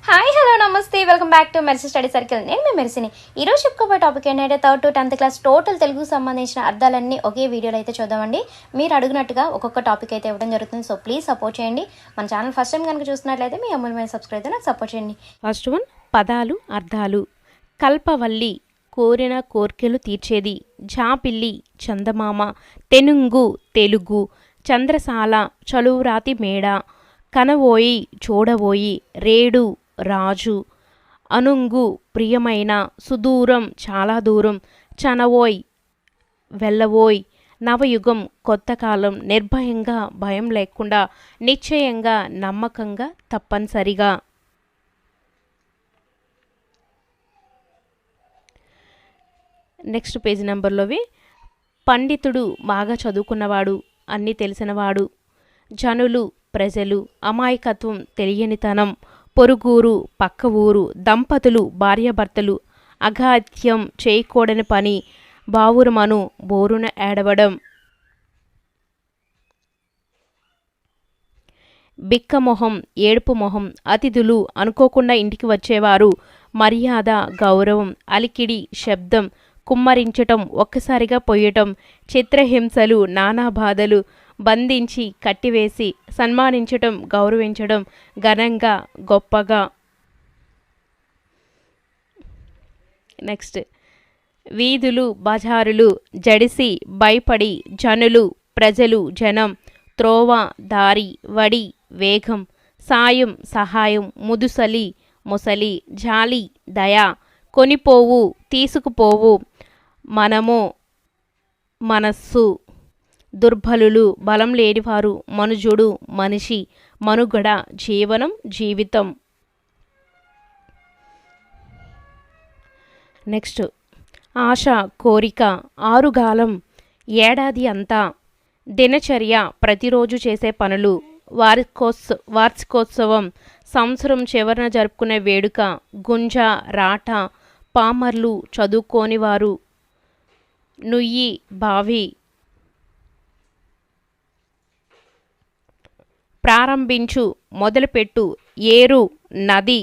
Hi hello నమస్తే welcome back to mercy study circle. నేను మీ మెర్సీని. ఈరోజు చెప్పుకోబోయే టాపిక్ ఏంటంటే 3rd to 10th class total తెలుగుకు సంబంధించిన అర్థాలన్నీ ఒకే వీడియోలో అయితే చూద్దామండి. మీరు అడిగినట్టుగా ఒక్కొక్క టాపిక్ అయితే ఇవ్వడం జరుగుతుంది. సో ప్లీజ్ సపోర్ట్ చేయండి. మన ఛానల్ ఫస్ట్ టైం కనుక చూస్తున్నట్లయితే మీ అమూల్యమైన సబ్స్క్రైబ్ అయితే నాకు సపోర్ట్ చేయండి. ఫస్ట్ వన్ పదాలు అర్థాలు. కల్పవల్లి కోరిన కోర్కెలు తీర్చేది, జాపిల్లి చందమామ, తెనుంగు తెలుగు, చంద్రసాల చలువురాతి మేడ, కనవోయి చూడబోయి, రేడు రాజు, అనుంగు ప్రియమైన, సుదూరం చాలా దూరం, చనవోయ్ వెళ్ళవోయ్, నవయుగం కొత్త కాలం, నిర్భయంగా భయం లేకుండా, నిశ్చయంగా నమ్మకంగా తప్పనిసరిగా. నెక్స్ట్ పేజీ నెంబర్లోవి పండితుడు బాగా చదువుకున్నవాడు, అన్నీ తెలిసినవాడు, జనులు ప్రజలు, అమాయకత్వం తెలియనితనం, పొరుగురు పక్క ఊరు, దంపతులు భార్యాభర్తలు, అఘాత్యం చేయకూడని పని, బావురమను బోరున ఏడవడం, బిక్కమొహం ఏడుపు మొహం, అతిథులు అనుకోకుండా ఇంటికి వచ్చేవారు, మర్యాద గౌరవం, అలికిడి శబ్దం, కుమ్మరించటం ఒక్కసారిగా పొయ్యటం, చిత్రహింసలు నానా బాధలు, బంధించి కట్టివేసి, సన్మానించటం గౌరవించడం, ఘనంగా గొప్పగా. నెక్స్ట్ వీధులు బజారులు, జడిసి భయపడి, జనులు ప్రజలు జనం, త్రోవ దారి, వడి వేగం, సాయం సహాయం, ముదుసలి ముసలి, జాలి దయ, కొనిపోవు తీసుకుపోవు, మనము మనస్సు, దుర్బలులు బలం లేనివారు, మనుజుడు మనిషి, మనుగడ జీవనం జీవితం. నెక్స్ట్ ఆశ కోరిక, ఆరుగాలం ఏడాది అంతా, దినచర్య ప్రతిరోజు చేసే పనులు, వార్షికోత్సవం సంవత్సరం చివరన జరుపుకునే వేడుక, గుంజ రాట, పామర్లు చదువుకోనివారు, నుయ్యి బావి, ప్రారంభించు మొదలుపెట్టు, ఏరు నది,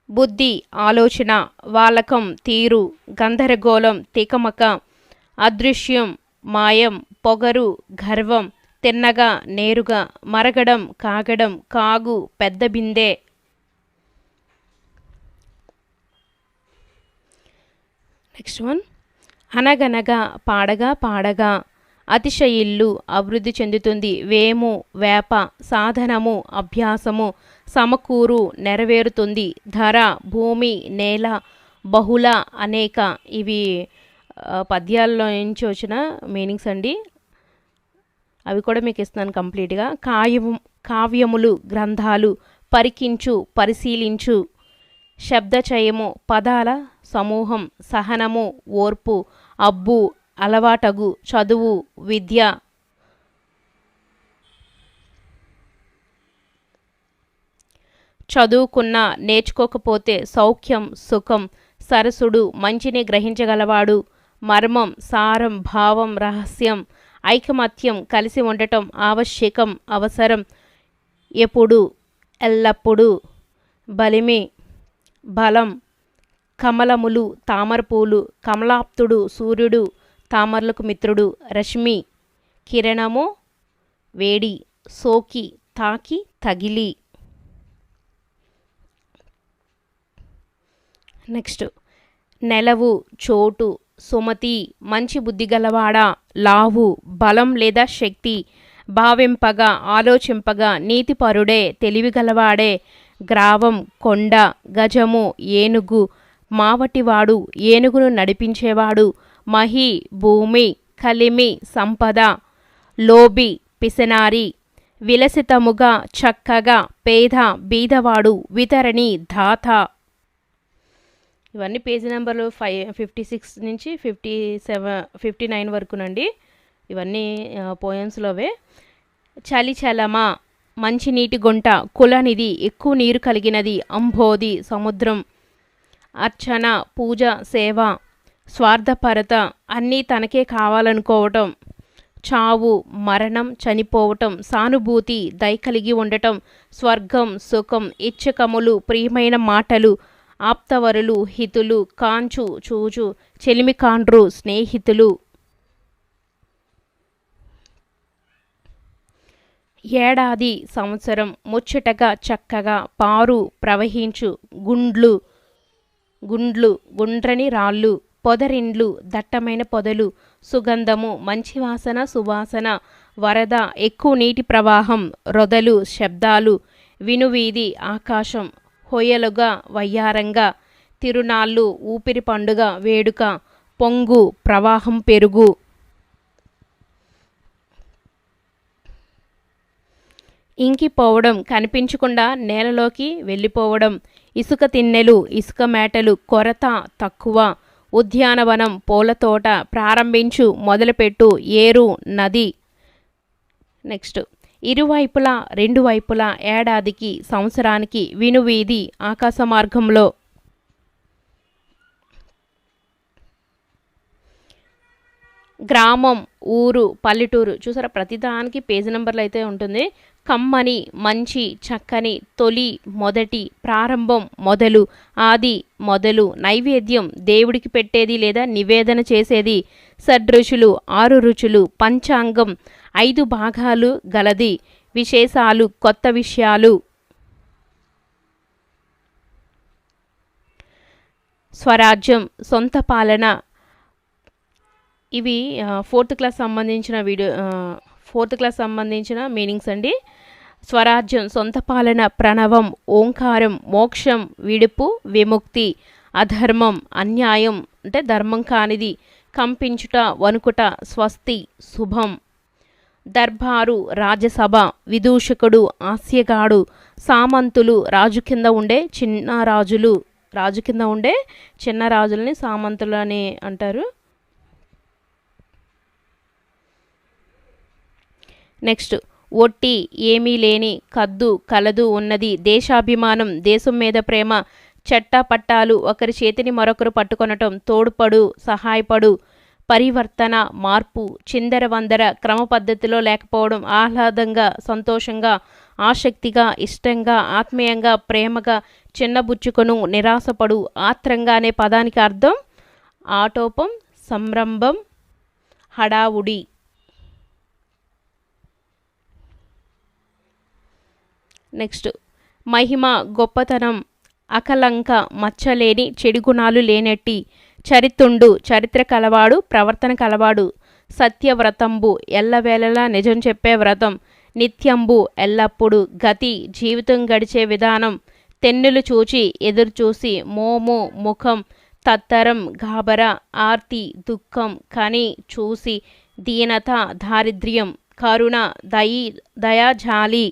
బుద్ధి ఆలోచన, వాలకం తీరు, గందరగోళం తికమక, అదృశ్యం మాయం, పొగరు గర్వం, తిన్నగా నేరుగా, మరగడం కాగడం, కాగు పెద్ద బిందె. నెక్స్ట్ వన్ అనగనగా పాడగా పాడగా, అతిశయిల్లు అభివృద్ధి చెందుతుంది, వేము వేప, సాధనము అభ్యాసము, సమకూరు నెరవేరుతుంది, ధర భూమి నేల, బహుళ అనేక. ఇవి పద్యాల్లో నుంచి వచ్చిన మీనింగ్స్ అండి, అవి కూడా మీకు ఇస్తున్నాను కంప్లీట్గా. కావ్యములు గ్రంథాలు, పరికించు పరిశీలించు, శబ్దచయము పదాల సమూహం, సహనము ఓర్పు, అబ్బు అలవాటగు, చదువు విద్య. చదువుకున్నా నేర్చుకోకపోతే సౌఖ్యం సుఖం, సరసుడు మంచిని గ్రహించగలవాడు, మర్మం సారం భావం రహస్యం, ఐకమత్యం కలిసి ఉండటం ఆవశ్యకం అవసరం, ఎప్పుడు ఎల్లప్పుడూ, బలిమి బలం, కమలములు తామరపూలు, కమలాప్తుడు సూర్యుడు తామరలకు మిత్రుడు, రశ్మి కిరణము వేడి, సోకి తాకి తగిలి. నెక్స్ట్ నెలవు చోటు, సుమతి మంచి బుద్ధి గలవాడా, లావు బలం లేదా శక్తి, భావింపగా ఆలోచింపగా, నీతిపరుడే తెలివిగలవాడే, గ్రావం కొండ, గజము ఏనుగు, మావటివాడు ఏనుగును నడిపించేవాడు, మహి భూమి, కలిమి సంపద, లోబి పిసనారి, విలసితముగా చక్కగా, పేద బీదవాడు, వితరణి దాత. ఇవన్నీ పేజీ నెంబర్లు 56 నుంచి 59 వరకునండి. ఇవన్నీ పోయమ్స్లోవే. చలిచలమ మంచినీటి గుంట, కులనిది ఎక్కువ నీరు కలిగినది, అంబోధి సముద్రం, అర్చన పూజ సేవ, స్వార్థపరత అన్నీ తనకే కావాలనుకోవటం, చావు, మరణం, చనిపోవటం, సానుభూతి, దయ కలిగి ఉండటం, స్వర్గం, సుఖం, ఇచ్చకములు, ప్రియమైన మాటలు, ఆప్తవరులు, హితులు, కాంచు, చూచు, చెలిమికాండ్రు, స్నేహితులు. ఏడాది, సంవత్సరం, ముచ్చటగా, చక్కగా, పారు, ప్రవహించు, గుండ్లు, గుండ్రని రాళ్ళు, పొదరిండ్లు, దట్టమైన పొదలు, సుగంధము, మంచి వాసన, సువాసన, వరద, ఎక్కువ నీటి ప్రవాహం, రొదలు, శబ్దాలు, వినువీధి, ఆకాశం, హొయలుగా, వయ్యారంగా, తిరునాళ్ళు, ఊపిరి పండుగ, వేడుక, పొంగు, ప్రవాహం, పెరుగు. ఇంకిపోవడం, కనిపించకుండా నేలలోకి వెళ్ళిపోవడం, ఇసుక తిన్నెలు, ఇసుక మేటలు, కొరత, తక్కువ, ఉద్యానవనం, పూలతోట, ప్రారంభించు, మొదలుపెట్టు, ఏరు, నది. నెక్స్ట్ ఇరువైపులా, రెండు వైపులా, ఏడాదికి, సంవత్సరానికి, వినువీధి, ఆకాశ మార్గంలో. గ్రామం, ఊరు, పల్లెటూరు. చూసారా, ప్రతిదానికి పేజీ నెంబర్లు అయితే ఉంటుంది. కమ్మని, మంచి, చక్కని, తొలి, మొదటి, ప్రారంభం, మొదలు, ఆది, మొదలు, నైవేద్యం, దేవుడికి పెట్టేది లేదా నివేదన చేసేది, షడ్రుచులు, 6 రుచులు, పంచాంగం, 5 భాగాలు గలది, విశేషాలు, కొత్త విషయాలు. స్వరాజ్యం, సొంత పాలన. ఇవి 4th క్లాస్ సంబంధించిన మీనింగ్స్ అండి. స్వరాజ్యం, సొంత పాలన, ప్రణవం, ఓంకారం, మోక్షం, విడుపు, విముక్తి, అధర్మం, అన్యాయం అంటే ధర్మం కానిది, కంపించుట, వణుకుట, స్వస్తి, శుభం. దర్బారు, రాజసభ, విదూషకుడు, హాస్యగాడు, సామంతులు, రాజు కింద ఉండే చిన్న రాజులని సామంతులు అని అంటారు. నెక్స్ట్ ఒట్టి, ఏమీ లేని, కద్దు, కలదు, ఉన్నది, దేశాభిమానం, దేశం మీద ప్రేమ, చట్టపట్టాలు, ఒకరి చేతిని మరొకరు పట్టుకొనటం, తోడ్పడు, సహాయపడు, పరివర్తన, మార్పు, చిందరవందర, క్రమ పద్ధతిలో లేకపోవడం, ఆహ్లాదంగా, సంతోషంగా, ఆసక్తిగా, ఇష్టంగా, ఆత్మీయంగా, ప్రేమగా, చిన్నబుచ్చుకొను, నిరాశపడు, ఆత్రంగా అనే పదానికి అర్థం ఆటోపం, సంరంభం, హడావుడి. నెక్స్ట్ మహిమ, గొప్పతనం, అకలంక, మచ్చలేని, చెడు గుణాలు లేనట్టి, చరితుండు, చరిత్ర కలవాడు, ప్రవర్తన కలవాడు, సత్యవ్రతంబు, ఎల్లవేళలా నిజం చెప్పే వ్రతం, నిత్యంబు, ఎల్లప్పుడు, గతి, జీవితం గడిచే విధానం, తెన్నులు చూచి, ఎదురుచూసి, మోము, ముఖం, తత్తరం, గాబర, ఆర్తి, దుఃఖం, కని, చూసి, దీనత, దారిద్ర్యం, కరుణ, దయా, జాలి.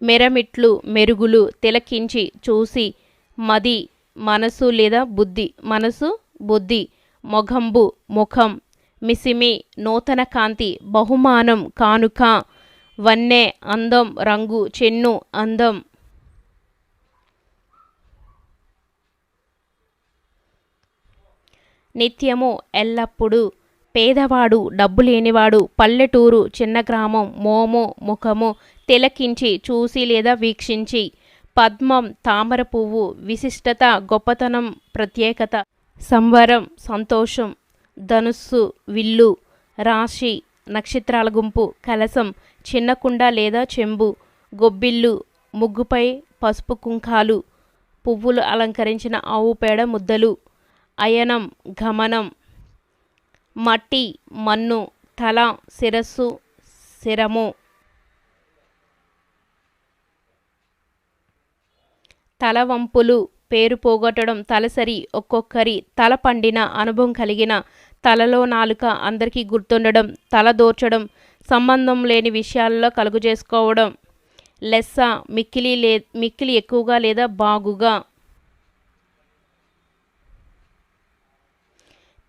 మెరమిట్లు, మెరుగులు, తిలకించి, చూసి, మది, మనసు లేదా బుద్ధి, మనసు, బుద్ధి, మొఘంబు, ముఖం, మిసిమి, నూతన కాంతి, బహుమానం, కానుక, వన్నె, అందం, రంగు, చెన్ను, అందం. నిత్యము, ఎల్లప్పుడు, పేదవాడు, డబ్బు లేనివాడు, పల్లెటూరు, చిన్న గ్రామం, మోము, ముఖము, తిలకించి, చూసి లేదా వీక్షించి, పద్మం, తామర పువ్వు, విశిష్టత, గొప్పతనం, ప్రత్యేకత, సంవరం, సంతోషం, ధనుస్సు, విల్లు, రాశి, నక్షత్రాల గుంపు, కలసం, చిన్న కుండ లేదా చెంబు, గొబ్బిల్లు, ముగ్గుపై పసుపు కుంకాలు, పువ్వులు అలంకరించిన ఆవు పేడ ముద్దలు, అయనం, గమనం, మట్టి, మన్ను, తల, శిరస్సు, శిరము. తలవంపులు, పేరు పోగొట్టడం, తలసరి, ఒక్కొక్కరి, తల పండిన, అనుభవం కలిగిన, తలలో నాలుక, అందరికీ గుర్తుండడం, తల దోర్చడం, సంబంధం లేని విషయాల్లో కలుగు చేసుకోవడం, లెస్స, మిక్కిలి ఎక్కువగా లేదా బాగుగా.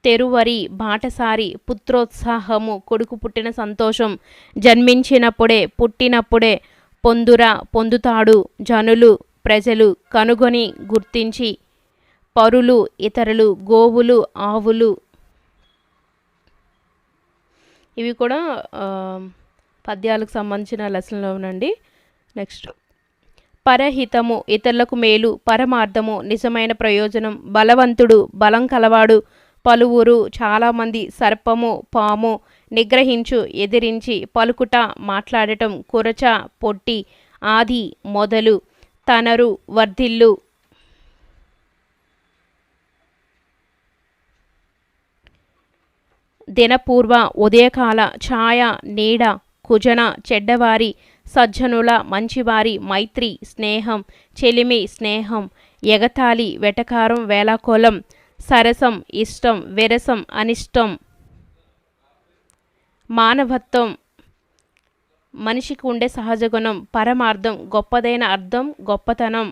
తెరువరి, బాటసారి, పుత్రోత్సాహము, కొడుకు పుట్టిన సంతోషం, జన్మించినప్పుడే, పుట్టినప్పుడే, పొందురా, పొందుతాడు, జనులు, ప్రజలు, కనుగొని, గుర్తించి, పరులు, ఇతరులు, గోవులు, ఆవులు. ఇవి కూడా పద్యాలకు సంబంధించిన లెసన్లో ఉండండి. నెక్స్ట్ పరహితము ఇతరులకు మేలు, పరమార్థము నిజమైన ప్రయోజనం, బలవంతుడు బలం కలవాడు, పలువురు చాలామంది, సర్పము పాము, నిగ్రహించు ఎదిరించి, పలుకుట మాట్లాడటం, కురచ పొట్టి, ఆది మొదలు, తనరు వర్ధిల్లు. దినపూర్వ ఉదయకాల, ఛాయ నీడ, కుజన చెడ్డవారి, సజ్జనుల మంచివారి, మైత్రి స్నేహం, చెలిమి స్నేహం, ఎగతాళి వెటకారం వేలాకోలం, సరసం ఇష్టం, విరసం అనిష్టం, మానవత్వం మనిషికి ఉండే సహజ గుణం, పరమార్థం గొప్పదైన అర్థం గొప్పతనం,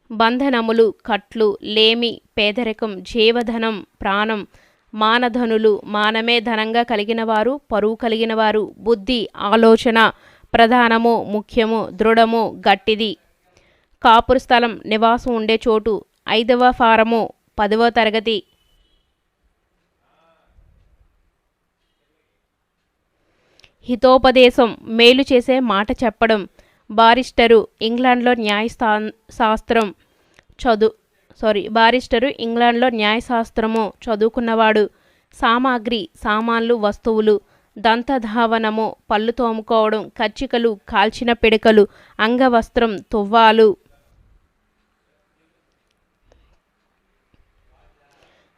బంధనములు కట్లు, లేమి పేదరికం, జీవధనం ప్రాణం, మానధనులు మానమే ధనంగా కలిగినవారు, పరువు కలిగినవారు, బుద్ధి ఆలోచన ప్రధానము ముఖ్యము, దృఢము గట్టిది, కాపురు స్థలం నివాసం ఉండే చోటు, 5వ ఫారము 10వ తరగతి. హితోపదేశం మేలు చేసే మాట చెప్పడం, బారిస్టరు ఇంగ్లాండ్లో న్యాయశాస్త్రం బారిస్టరు ఇంగ్లాండ్లో న్యాయశాస్త్రము చదువుకున్నవాడు, సామాగ్రి సామాన్లు వస్తువులు, దంతధావనము పళ్ళు తోముకోవడం, కచ్చికలు కాల్చిన పిడకలు, అంగవస్త్రం తువ్వాలు,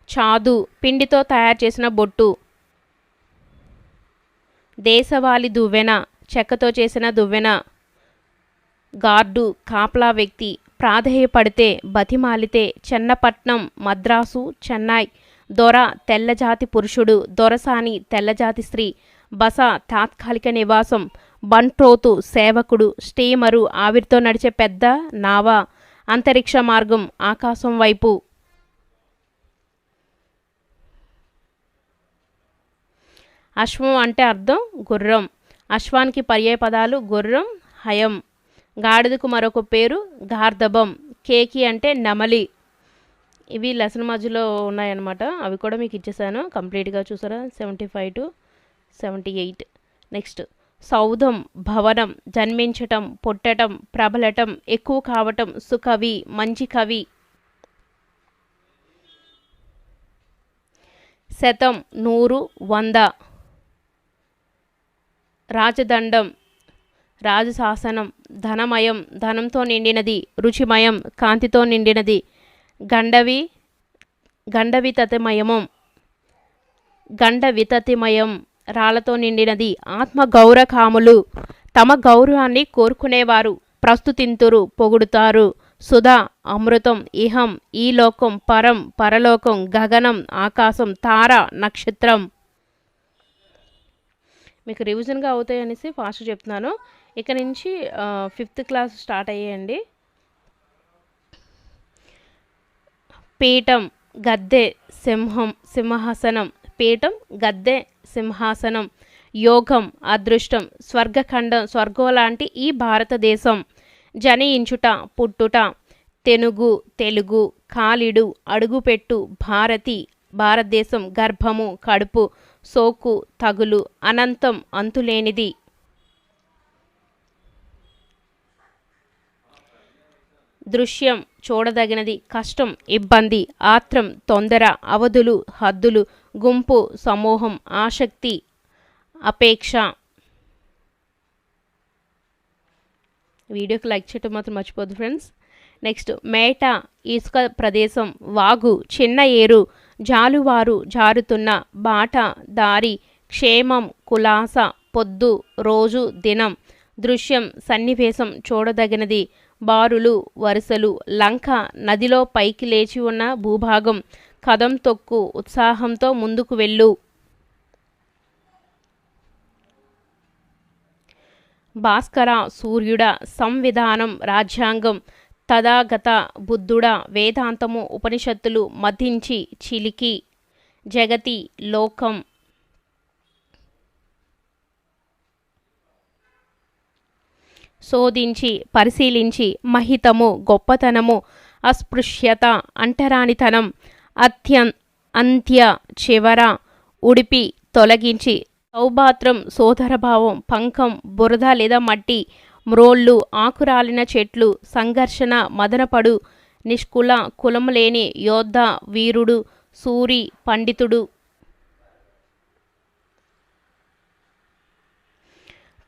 చాదు పిండితో తయారు చేసిన బొట్టు, దేశవాళి దువ్వెన చెక్కతో చేసిన దువ్వెన, గార్డు కాపలా వ్యక్తి, ప్రాధేయపడితే బతిమాలితే, చెన్నపట్నం మద్రాసు చెన్నై, దొర తెల్లజాతి పురుషుడు, దొరసాని తెల్లజాతి స్త్రీ, బస తాత్కాలిక నివాసం, బంట్రోతు సేవకుడు, స్టీమరు ఆవిరితో నడిచే పెద్ద నావ, అంతరిక్ష మార్గం ఆకాశం వైపు. అశ్వం అంటే అర్థం గుర్రం, అశ్వానికి పర్యాయ పదాలు గుర్రం హయం, గాడిదకు మరొక పేరు గార్ధబం, కేకి అంటే నెమలి. ఇవి లెసన్ మధ్యలో ఉన్నాయన్నమాట, అవి కూడా మీకు ఇచ్చేసాను కంప్లీట్గా చూసారా 75 to 78. నెక్స్ట్ సౌధం భవనం, జన్మించటం పుట్టటం ప్రబలటం ఎక్కువ కావటం, సుకవి మంచి కవి, శతం 100 100, రాజదండం రాజశాసనం, ధనమయం ధనంతో నిండినది, రుచిమయం కాంతితో నిండినది, గండవితతిమయం రాళ్లతో నిండినది, ఆత్మగౌరకాములు తమ గౌరవాన్ని కోరుకునేవారు, ప్రస్తుతింతురు పొగుడుతారు, సుధా అమృతం, ఇహం ఈ లోకం, పరం పరలోకం, గగనం ఆకాశం, తార నక్షత్రం. మీకు రివిజన్గా అవుతాయి అనేసి ఫాస్ట్ చెప్తున్నాను. ఇక నుంచి 5th క్లాస్ స్టార్ట్ అయ్యాయండి. పీఠం గద్దె సింహాసనం, పీఠం గద్దె సింహాసనం, యోగం అదృష్టం, స్వర్గఖండం స్వర్గం లాంటి ఈ భారతదేశం, జనించుట పుట్టుట, తెనుగు తెలుగు, కాలిడు అడుగుపెట్టు, భారతదేశం, గర్భము కడుపు, సోకు తగులు, అనంతం అంతులేనిది, దృశ్యం చూడదగినది, కష్టం ఇబ్బంది, ఆత్రం తొందర, అవధులు హద్దులు, గుంపు సమూహం, ఆసక్తి అపేక్ష. వీడియోకి లైక్ చేయటం మాత్రం మర్చిపోద్దు ఫ్రెండ్స్. నెక్స్ట్ మేట ఇసుక ప్రదేశం, వాగు చిన్న ఏరు, జాలువారు జారుతున్న, బాట దారి, క్షేమం కులాస, పొద్దు రోజు దినం, దృశ్యం సన్నివేశం చూడదగినది, బారులు వరుసలు, లంక నదిలో పైకి లేచి ఉన్న భూభాగం, కదం తొక్కు ఉత్సాహంతో ముందుకు వెళ్ళు, భాస్కర సూర్యుడ, సంవిధానం రాజ్యాంగం, తథాగత బుద్ధుడ, వేదాంతము ఉపనిషత్తులు, మధించి చిలికి, జగతి లోకం. శోధించి పరిశీలించి, మహితము గొప్పతనము, అస్పృశ్యత అంటరానితనం, అంత్య చివర ఉడిపి తొలగించి సౌభాత్రం సోదరభావం పంకం బురద లేదా మట్టి మ్రోళ్ళు ఆకురాలిన చెట్లు సంఘర్షణ మదనపడు నిష్కుల కులం లేని యోద్ధ వీరుడు సూరి పండితుడు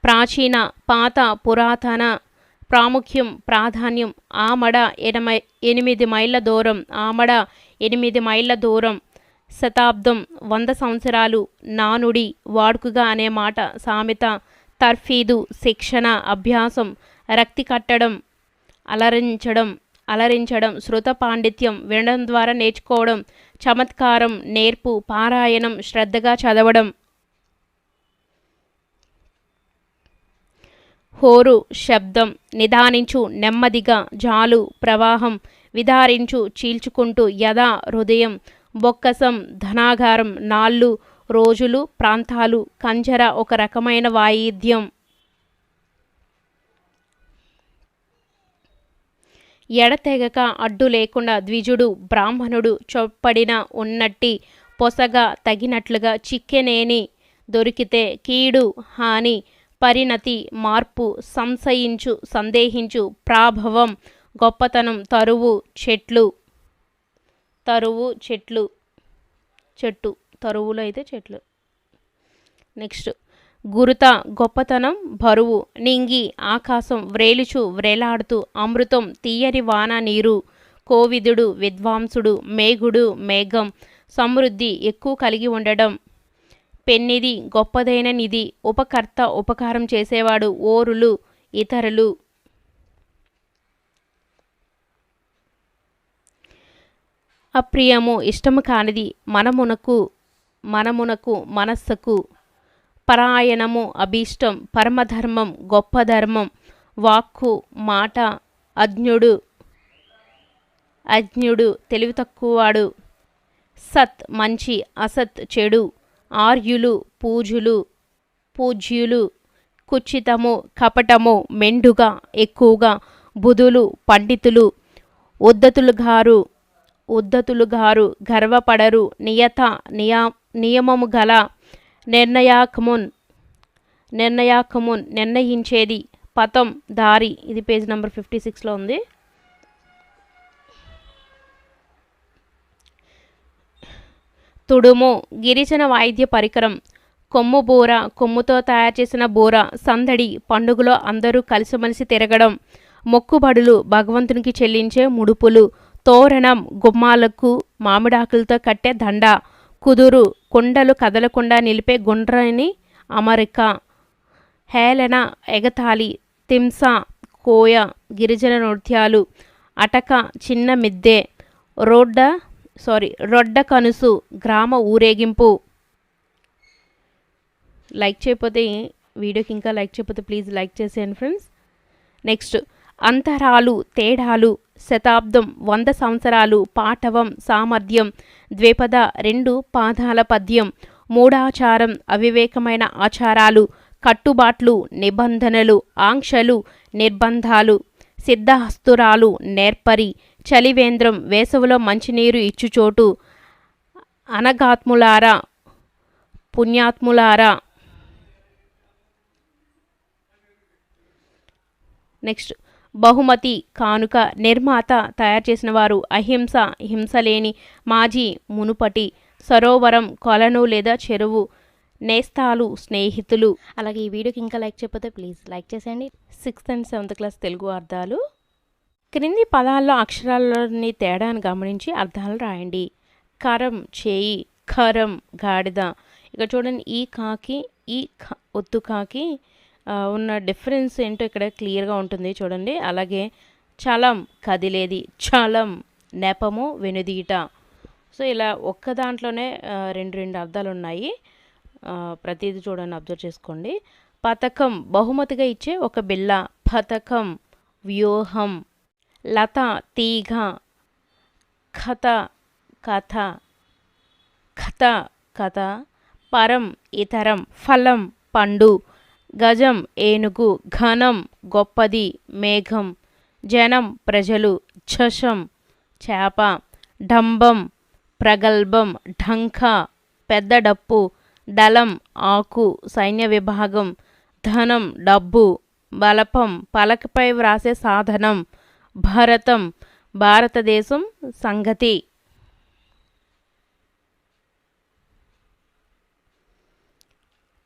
ప్రాచీన పాత పురాతన ప్రాముఖ్యం ప్రాధాన్యం ఆమడ 8 మైళ్ళ దూరం ఆమడ 8 మైళ్ళ దూరం శతాబ్దం 100 సంవత్సరాలు నానుడి వాడుకగా అనే మాట సామెత తర్ఫీదు శిక్షణ అభ్యాసం రక్తి కట్టడం అలరించడం శృత పాండిత్యం వినడం ద్వారా నేర్చుకోవడం చమత్కారం నేర్పు పారాయణం శ్రద్ధగా చదవడం హోరు శబ్దం నిదానించు నెమ్మదిగా జాలు ప్రవాహం విదారించు చీల్చుకుంటూ యథా హృదయం బొక్కసం ధనాగారం నాళ్ళు రోజులు ప్రాంతాలు కంజర ఒక రకమైన వాయిద్యం ఎడతెగక అడ్డు లేకుండా ద్విజుడు బ్రాహ్మణుడు చొప్పడిన ఉన్నట్టి పొసగా తగినట్లుగా చిక్కెనేని దొరికితే కీడు హాని పరిణతి మార్పు సంశయించు సందేహించు ప్రాభవం గొప్పతనం తరువు చెట్టు తరువులో అయితే చెట్లు. నెక్స్ట్ గురుత గొప్పతనం బరువు నింగి ఆకాశం వ్రేలుచు వ్రేలాడుతూ అమృతం తీయని వాన నీరు కోవిదుడు విద్వాంసుడు మేఘుడు మేఘం సమృద్ధి ఎక్కువ కలిగి ఉండడం పెన్నిది గొప్పదైన నిధి ఉపకర్త ఉపకారం చేసేవాడు ఓరులు ఇతరులు అప్రియము ఇష్టము కానిది మనమునకు మనస్సుకు పరాయణము అభీష్టం పరమధర్మం గొప్ప ధర్మం వాక్కు మాట అజ్ఞుడు తెలివి తక్కువవాడు సత్ మంచి అసత్ చెడు ఆర్యులు పూజ్యులు కుచితము కపటము మెండుగా ఎక్కువగా బుధులు పండితులు ఉద్ధతులు గారు గర్వపడరు నియమము గల నిర్ణయాకమున్ నిర్ణయించేది పతం దారి. ఇది పేజ్ నెంబర్ 56లో ఉంది. తుడుము గిరిజన వాయిద్య పరికరం కొమ్ము బూర కొమ్ముతో తయారు చేసిన బూర సందడి పండుగలో అందరూ కలిసిమెలిసి తిరగడం మొక్కుబడులు భగవంతునికి చెల్లించే ముడుపులు తోరణం గుమ్మాలకు మామిడాకులతో కట్టే దండ కుదురు కొండలు కదలకుండా నిలిపే గుండ్రని అమరిక హేళన ఎగతాళి తింస కోయ గిరిజన నృత్యాలు అటక చిన్న మిద్దె రొడ్డ కనుసు గ్రామ ఊరేగింపు. లైక్ చేయకపోతే వీడియోకి ఇంకా లైక్ చేయకపోతే ప్లీజ్ లైక్ చేసేయండి ఫ్రెండ్స్. నెక్స్ట్ అంతరాలు తేడాలు శతాబ్దం 100 సంవత్సరాలు పాటవం సామర్థ్యం ద్విపద 2 పాదాల పద్యం మూఢాచారం అవివేకమైన ఆచారాలు కట్టుబాట్లు నిబంధనలు ఆంక్షలు నిర్బంధాలు సిద్ధహస్తురాలు నేర్పరి చలివేంద్రం వేసవిలో మంచినీరు ఇచ్చుచోటు అనగాత్ములారా పుణ్యాత్ములారా. నెక్స్ట్ బహుమతి కానుక నిర్మాత తయారు చేసిన వారు అహింస హింసలేని మాజీ మునుపటి సరోవరం కొలను లేదా చెరువు నేస్తాలు స్నేహితులు. అలాగే ఈ వీడియోకి ఇంకా లైక్ చేయకపోతే ప్లీజ్ లైక్ చేసేయండి. 6th and 7th class Telugu అర్థాలు. క్రింది పదాల్లో అక్షరాల్లోని తేడాను గమనించి అర్థాలు రాయండి. కరం చేయి ఖరం గాడిద. ఇక్కడ చూడండి ఈ కాకి ఈ ఒత్తు కాకి ఉన్న డిఫరెన్స్ ఏంటో ఇక్కడ క్లియర్గా ఉంటుంది చూడండి. అలాగే చలం కదిలేది చలం నెపము వెనుదీట. సో ఇలా ఒక్క దాంట్లోనే రెండు అర్థాలు ఉన్నాయి. ప్రతిదీ చూడండి అబ్జర్వ్ చేసుకోండి. పథకం బహుమతిగా ఇచ్చే ఒక బిళ్ళ పథకం వ్యూహం లత తీగ కథ కథ కథ కథ పరం ఇతరం ఫలం పండు గజం ఏనుగు ఘనం గొప్పది మేఘం జనం ప్రజలు ఛషం చేప డంబం ప్రగల్భం, ఢంకా, పెద్ద డప్పు, దళం, ఆకు, సైన్య విభాగం, ధనం, డబ్బు, బలపం, పలకపై వ్రాసే సాధనం, భరతం, భారతదేశం, సంగతి.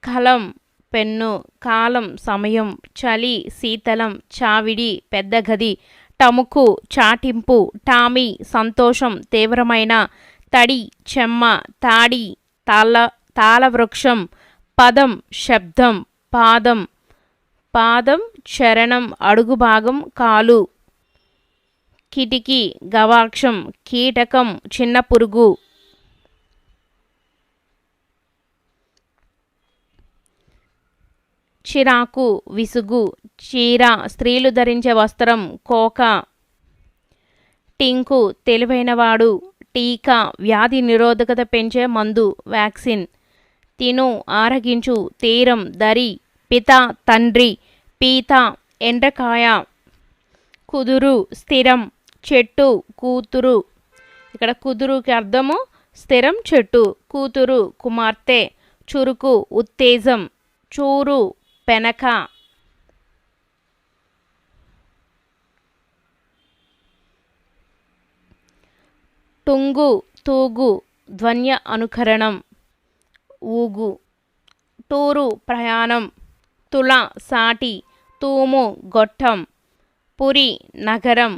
కలం, పెన్ను, కాలం, సమయం, చలి, శీతలం, చావిడి, పెద్ద గది, టముకు, చాటింపు, టామీ, సంతోషం, తీవ్రమైన, తడి, చెమ్మ, తాడి, తాళవృక్షం, పదం, శబ్దం, పాదం, పాదం, చరణం, అడుగు భాగం, కాలు, కిటికీ, గవాక్షం, కీటకం, చిన్న పురుగు. చిరాకు, విసుగు, చీర, స్త్రీలు ధరించే వస్త్రం, కోక. టింకు, తెలివైనవాడు, టీకా, వ్యాధి నిరోధకత పెంచే మందు, వ్యాక్సిన్. తిను, ఆరగించు, తీరం, దరి, పిత, తండ్రి, పీత, ఎండ్రకాయ. కుదురు, స్థిరం, చెట్టు, కూతురు. ఇక్కడ కుదురుకి అర్థము స్థిరం, చెట్టు, కూతురు, కుమార్తె, చురుకు, ఉత్తేజం, చూరు, పెనక. టుంగు, తూగు, ధ్వన్య అనుకరణం, ఊగు. టూరు, ప్రయాణం, తుల, సాటి, తూము, గొట్టం. పురి, నగరం,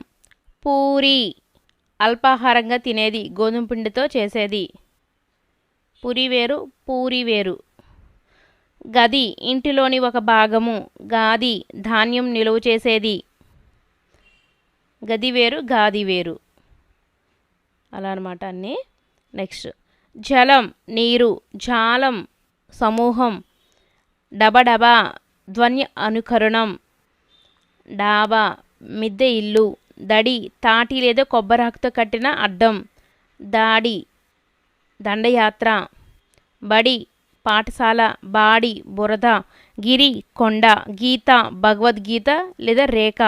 పూరి, అల్పాహారంగా తినేది, గోధుమ పిండితో చేసేది. పురి వేరు, పూరి వేరు. గది, ఇంటిలోని ఒక భాగము, గాది, ధాన్యం నిలువ చేసేది. గది వేరు, గాది వేరు, అలా అనమాట అన్నీ. నెక్స్ట్ జలం, నీరు, జాలం, సమూహం, డబడబా, ధ్వన్య అనుకరణం, డాబా, మిద్దె ఇల్లు, దడి, తాటి లేదా కొబ్బరాకుతో కట్టిన అడ్డం, దాడి, దండయాత్ర. బడి, పాఠశాల, బాడి, బురద, గిరి, కొండ, గీత, భగవద్గీత లేదా రేఖ.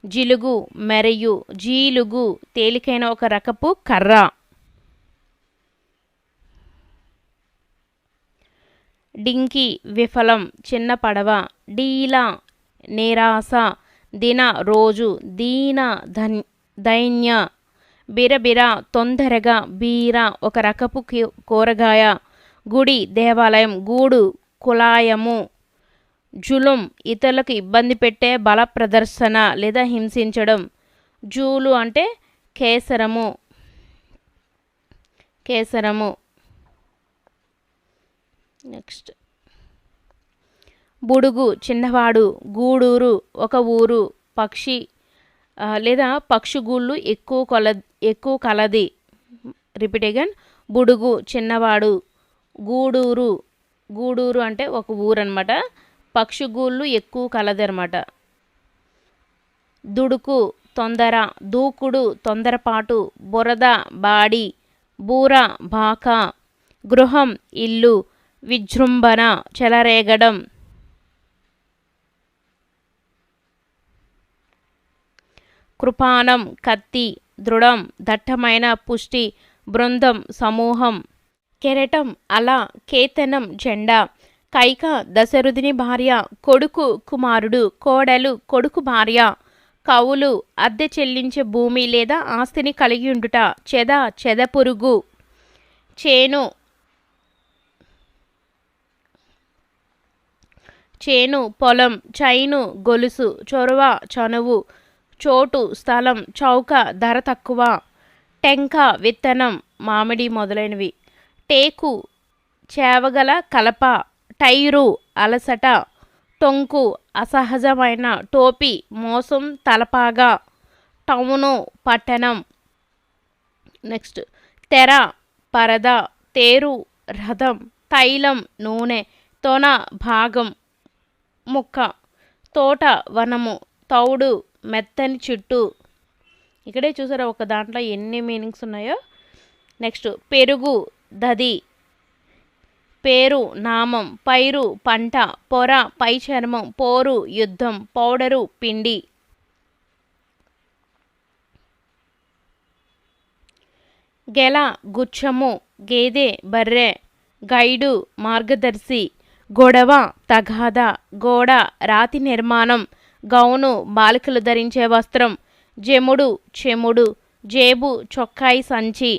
జిలుగు, మెరయు, జీలుగు, తేలికైన ఒక రకపు కర్ర. డింకి, విఫలం, చిన్న పడవ. డీలా, నిరాశ, దిన, రోజు, దీన, దైన్య. బిరబిర, తొందరగా, బీర, ఒక రకపు కూరగాయ. గుడి, దేవాలయం, గూడు, కులాయము. జులుం, ఇతరులకు ఇబ్బంది పెట్టే బల ప్రదర్శన లేదా హింసించడం. జూలు అంటే కేసరము, కేసరము. నెక్స్ట్ బుడుగు, చిన్నవాడు. గూడూరు, ఒక ఊరు, పక్షి లేదా పక్షిగూళ్ళు ఎక్కువ కలది. Repeat again. బుడుగు, చిన్నవాడు. గూడూరు, గూడూరు అంటే ఒక ఊరు అనమాట. పక్షిగూళ్ళు ఎక్కువ కలది అనమాట. దుడుకు, తొందర. దూకుడు, తొందరపాటు. బురద, బాడి. బూర, బాక. గృహం, ఇల్లు. విజృంభణ, చెలరేగడం. కృపాణం, కత్తి. దృఢం, దట్టమైన, పుష్టి. బృందం, సమూహం. కెరటం, అల. కేతనం, జెండా. కైక, దశరథుని భార్య. కొడుకు, కుమారుడు. కోడలు, కొడుకు భార్య. కవులు, అద్దె చెల్లించే భూమి లేదా ఆస్తిని కలిగి ఉండుట. చెద, చెదపురుగు. చేను, చేను, పొలం. చైను, గొలుసు. చొరవ, చనువు. చోటు, స్థలం. చౌక, ధర తక్కువ. టెంక, విత్తనం, మామిడి మొదలైనవి. టేకు, చేవగల కలప. టైరు, అలసట. టొంకు, అసహజమైన. టోపీ, మోసం, తలపాగా. టౌను, పట్టణం. నెక్స్ట్ తెర, పరద. తేరు, రథం. తైలం, నూనె. తొన, భాగం, ముక్క. తోట, వనము. తౌడు, మెత్తని చుట్టు. ఇక్కడే చూసారా ఒక దాంట్లో ఎన్ని మీనింగ్స్ ఉన్నాయో. నెక్స్ట్ పెరుగు, దది. పేరు, నామం. పైరు, పంట. పొర, పై చర్మం. పోరు, యుద్ధం. పౌడరు, పిండి. గెల గుచ్చము, గేదె బర్రె, గైడు మార్గదర్శి, గొడవ తగాద, గోడ రాతి నిర్మాణం, గౌను బాలికలు ధరించే వస్త్రం, జెముడు చెముడు, జేబు చొక్కాయి సంచి,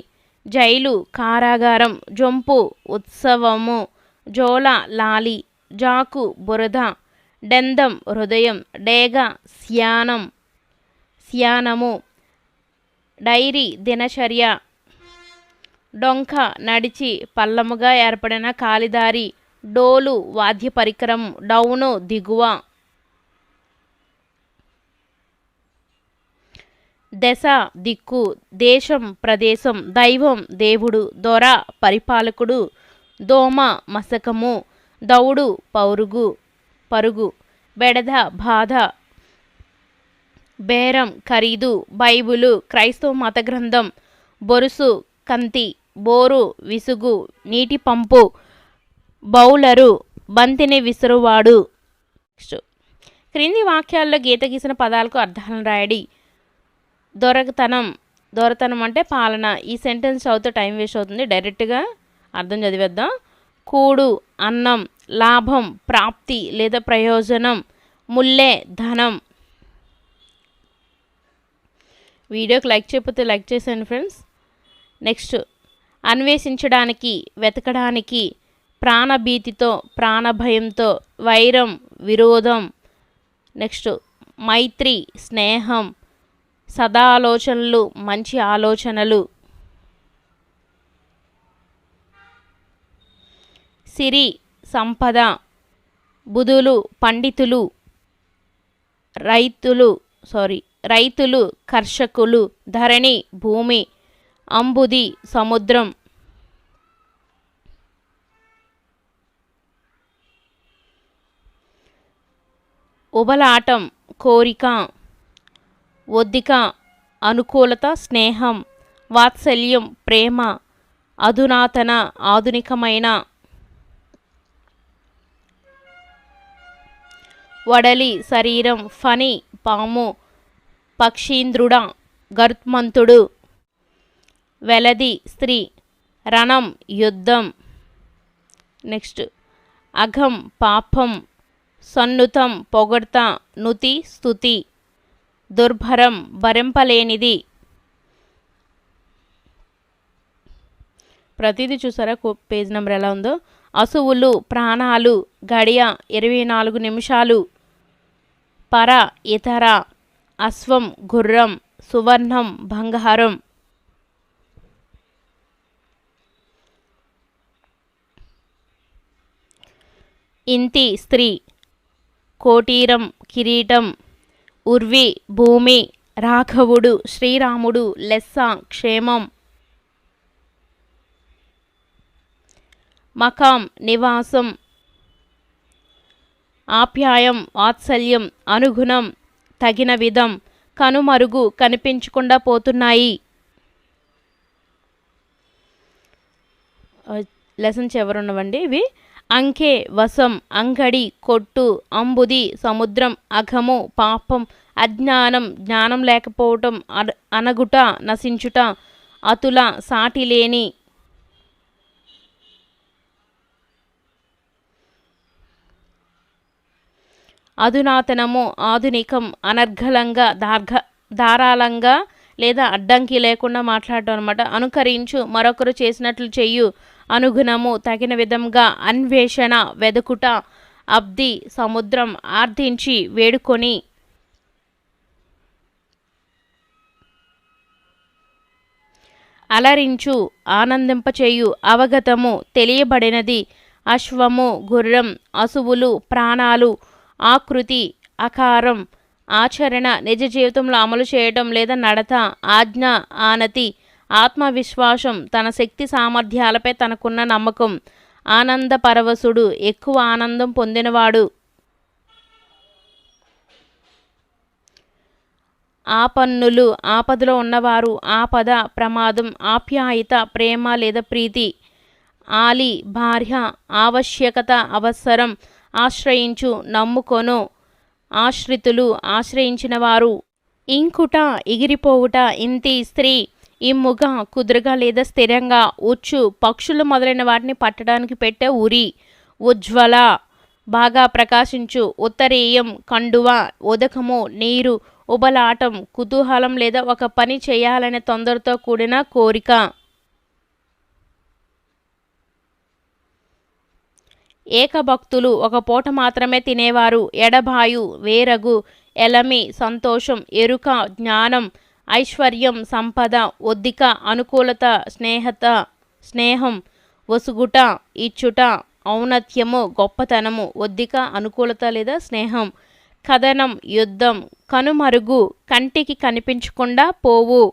జైలు కారాగారం, జొంపు ఉత్సవము, జోల లాలి, జాకు బురద, డెందం హృదయం, డేగ శ్యానము, డైరీ దినచర్య, డొంక నడిచి పల్లముగా ఏర్పడిన కాలిదారి, డోలు వాద్య పరికరం, డౌను దిగువ, దశ దిక్కు, దేశం ప్రదేశం, దైవం దేవుడు, దొర పరిపాలకుడు, దోమ మసకము, దౌడు పరుగు, బెడద బాధ, బేరం ఖరీదు, బైబులు క్రైస్తవ మత గ్రంథం, బొరుసు కంతి, బోరు విసుగు, నీటి పంపు, బౌలరు బంతిని విసురువాడు. క్రింది వాక్యాల్లో గీత గీసిన పదాలకు అర్థాలను రాయడి. దొరతనం అంటే పాలన. ఈ సెంటెన్స్ చదివితే టైం వేస్ట్ అవుతుంది, డైరెక్ట్గా అర్థం చదివేద్దాం. కూడు అన్నం, లాభం ప్రాప్తి లేదా ప్రయోజనం, ముల్లే ధనం. వీడియోకి లైక్ చేయకపోతే లైక్ చేసేయండి ఫ్రెండ్స్. నెక్స్ట్ అన్వేషించడానికి, వెతకడానికి, ప్రాణభీతితో ప్రాణభయంతో, వైరం విరోధం. నెక్స్ట్ మైత్రి స్నేహం, సదాలోచనలు మంచి ఆలోచనలు, సిరి సంపద, బుధులు పండితులు, రైతులు కర్షకులు, ధరణి భూమి, అంబుది సముద్రం. ఉబలాటం కోరిక, ఒద్దిక అనుకూలత స్నేహం, వాత్సల్యం ప్రేమ, అధునాతన ఆధునికమైన, వడలి శరీరం, ఫణి పాము, పక్షీంద్రుడ గరుత్మంతుడు, వెలది స్త్రీ, రణం యుద్ధం. నెక్స్ట్ అఘం పాపం, సన్నుతం పొగడ్త, నుతి స్తుతి, దుర్భరం భరింపలేనిది. ప్రతిదీ చూసారా పేజ్ నెంబర్ ఎలా ఉందో. అసువులు ప్రాణాలు, గడియ 24 నిమిషాలు, పర ఇతర, అశ్వం గుర్రం, సువర్ణం బంగారం. ఇంతి స్త్రీ, కోటీరం కిరీటం, ఉర్వి భూమి, రాఘవుడు శ్రీరాముడు, లెస్స క్షేమం. మకాం నివాసం, ఆప్యాయం వాత్సల్యం, అనుగుణం తగిన విధం, కనుమరుగు కనిపించకుండా పోతున్నాయి. లెసన్స్ ఎవరున్నవండి ఇవి. అంకె వశం, అంగడి కొట్టు, అంబుది సముద్రం, అఘము పాపం, అజ్ఞానం జ్ఞానం లేకపోవటం, అనగుట నశించుట, అతుల సాటిలేని. అధునాతనము ఆధునికం, అనర్ఘలంగా ధారాళంగా లేదా అడ్డంకి లేకుండా మాట్లాడటం అనమాట. అనుకరించు మరొకరు చేసినట్లు చెయ్యు, అనుగుణము తగిన విధంగా, అన్వేషణ వెదుకుట, అబ్ది సముద్రం, ఆర్థించి వేడుకొని. అలరించు ఆనందింపచేయు, అవగతము తెలియబడినది, అశ్వము గుర్రం, అసువులు ప్రాణాలు, ఆకృతి ఆకారం, ఆచరణ నిజ జీవితంలో అమలు చేయటం లేదా నడత, ఆజ్ఞ ఆనతి, ఆత్మవిశ్వాసం తన శక్తి సామర్థ్యాలపై తనకున్న నమ్మకం, ఆనంద పరవశుడు ఎక్కువ ఆనందం పొందినవాడు. ఆపన్నులు ఆపదలో ఉన్నవారు, ఆపద ప్రమాదం, ఆప్యాయత ప్రేమ లేదా ప్రీతి. ఆలి భార్య, ఆవశ్యకత అవసరం, ఆశ్రయించు నమ్ముకొను, ఆశ్రితులు ఆశ్రయించిన వారు. ఇంకుట ఎగిరిపోవుట, ఇంతి స్త్రీ, ఇమ్ముగా కుదురుగా లేదా స్థిరంగా, ఉచ్చు పక్షులు మొదలైన వాటిని పట్టడానికి పెట్టే ఉరి, ఉజ్వల బాగా ప్రకాశించు, ఉత్తరీయం కండువ, ఉదకము నీరు, ఉబలాటం కుతూహలం లేదా ఒక పని చేయాలనే తొందరతో కూడిన కోరిక. ఏకభక్తులు ఒక పూట మాత్రమే తినేవారు. ఎడబాయు వేరగు, ఎలమి సంతోషం, ఎరుక జ్ఞానం, ఐశ్వర్యం సంపద, ఒద్దిక అనుకూలత, స్నేహం, వసుగుట ఇచ్చుట, ఔన్నత్యము గొప్పతనము, ఒద్దిక అనుకూలత లేదా స్నేహం, కథనం యుద్ధం, కనుమరుగు కంటికి కనిపించకుండా పోవు.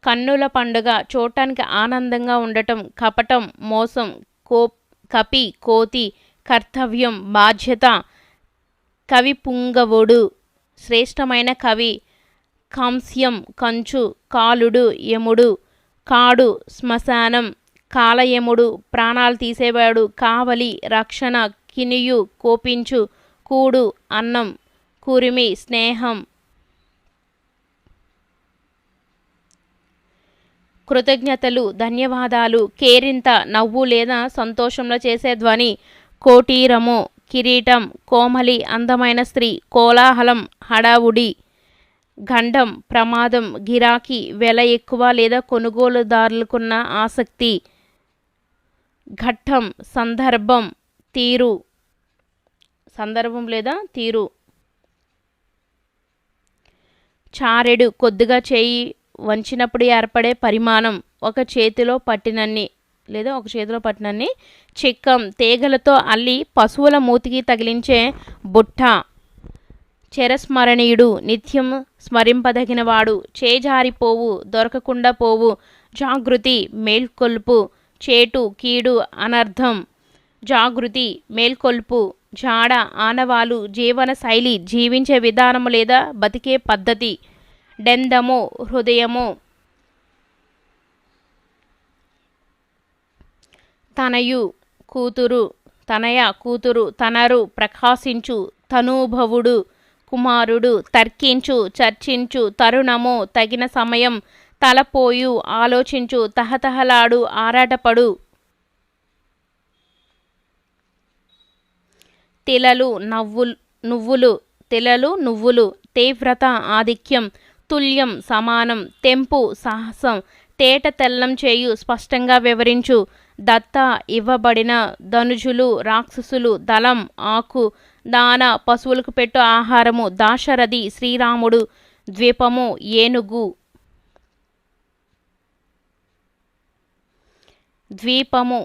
కన్నుల పండుగ చూడటానికి ఆనందంగా ఉండటం, కపటం మోసం, కపి కోతి, కర్తవ్యం బాధ్యత, కవి పుంగవుడు శ్రేష్టమైన కవి, కాంస్యం కంచు, కాలుడు యముడు, కాడు శ్మశానం, కాలయముడు ప్రాణాలు తీసేవాడు, కావలి రక్షణ, కినియు కోపించు, కూడు అన్నం, కురిమి స్నేహం. కృతజ్ఞతలు ధన్యవాదాలు, కేరింత నవ్వు లేదా సంతోషంలో చేసే ధ్వని, కోటీరము కిరీటం, కోమలి అందమైన స్త్రీ, కోలాహలం హడావుడి, గండం ప్రమాదం, గిరాకీ వెల ఎక్కువ లేదా కొనుగోలుదారులకున్న ఆసక్తి, ఘట్టం సందర్భం లేదా తీరు, చారెడు కొద్దిగా చేయి వంచినప్పుడు ఏర్పడే పరిమాణం, ఒక చేతిలో పట్టినన్ని, చిక్కం తీగలతో అల్లి పశువుల మూతికి తగిలించే బుట్ట, చిరస్మరణీయుడు నిత్యం స్మరింపదగినవాడు, చేజారిపోవు దొరకకుండా పోవు, జాగృతి మేల్కొల్పు, చేటు కీడు అనర్థం, జాగృతి మేల్కొల్పు, జాడ ఆనవాలు జీవన శైలి జీవించే విధానము లేదా బతికే పద్ధతి, డెందము హృదయము, తనయ కూతురు, తనరు ప్రకాశించు, తనూభవుడు కుమారుడు, తర్కించు చర్చించు, తరుణము తగిన సమయం, తలపోయు ఆలోచించు, తహతహలాడు ఆరాటపడు, తిలలు నువ్వులు, తీవ్రత ఆధిక్యం, తుల్యం సమానం, తెంపు సాహసం, తేట తెల్లం చేయు స్పష్టంగా వివరించు, దత్త ఇవ్వబడిన, ధనుజులు రాక్షసులు, దళం ఆకు, దాన పశువులకు పెట్టు ఆహారము, దాశరథి శ్రీరాముడు, ద్వీపము ఏనుగు, ద్వీపము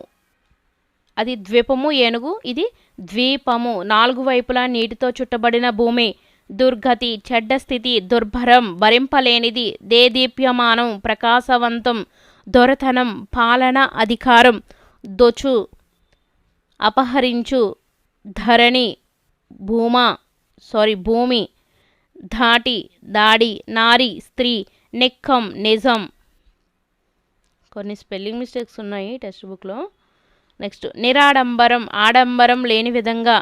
ఏనుగు, ఇది ద్వీపము, నాలుగు వైపులా నీటితో చుట్టబడిన భూమి, దుర్గతి చెడ్డ స్థితి, దుర్భరం భరింపలేనిది, దేదీప్యమానం ప్రకాశవంతం, దొరతనం పాలన అధికారం, దొచు అపహరించు, ధరణి భూమి, ధాటి దాడి, నారి స్త్రీ, నిక్కం నిజం. కొన్ని స్పెల్లింగ్ మిస్టేక్స్ ఉన్నాయి టెక్స్ట్ బుక్లో. నెక్స్ట్ నిరాడంబరం ఆడంబరం లేని విధంగా,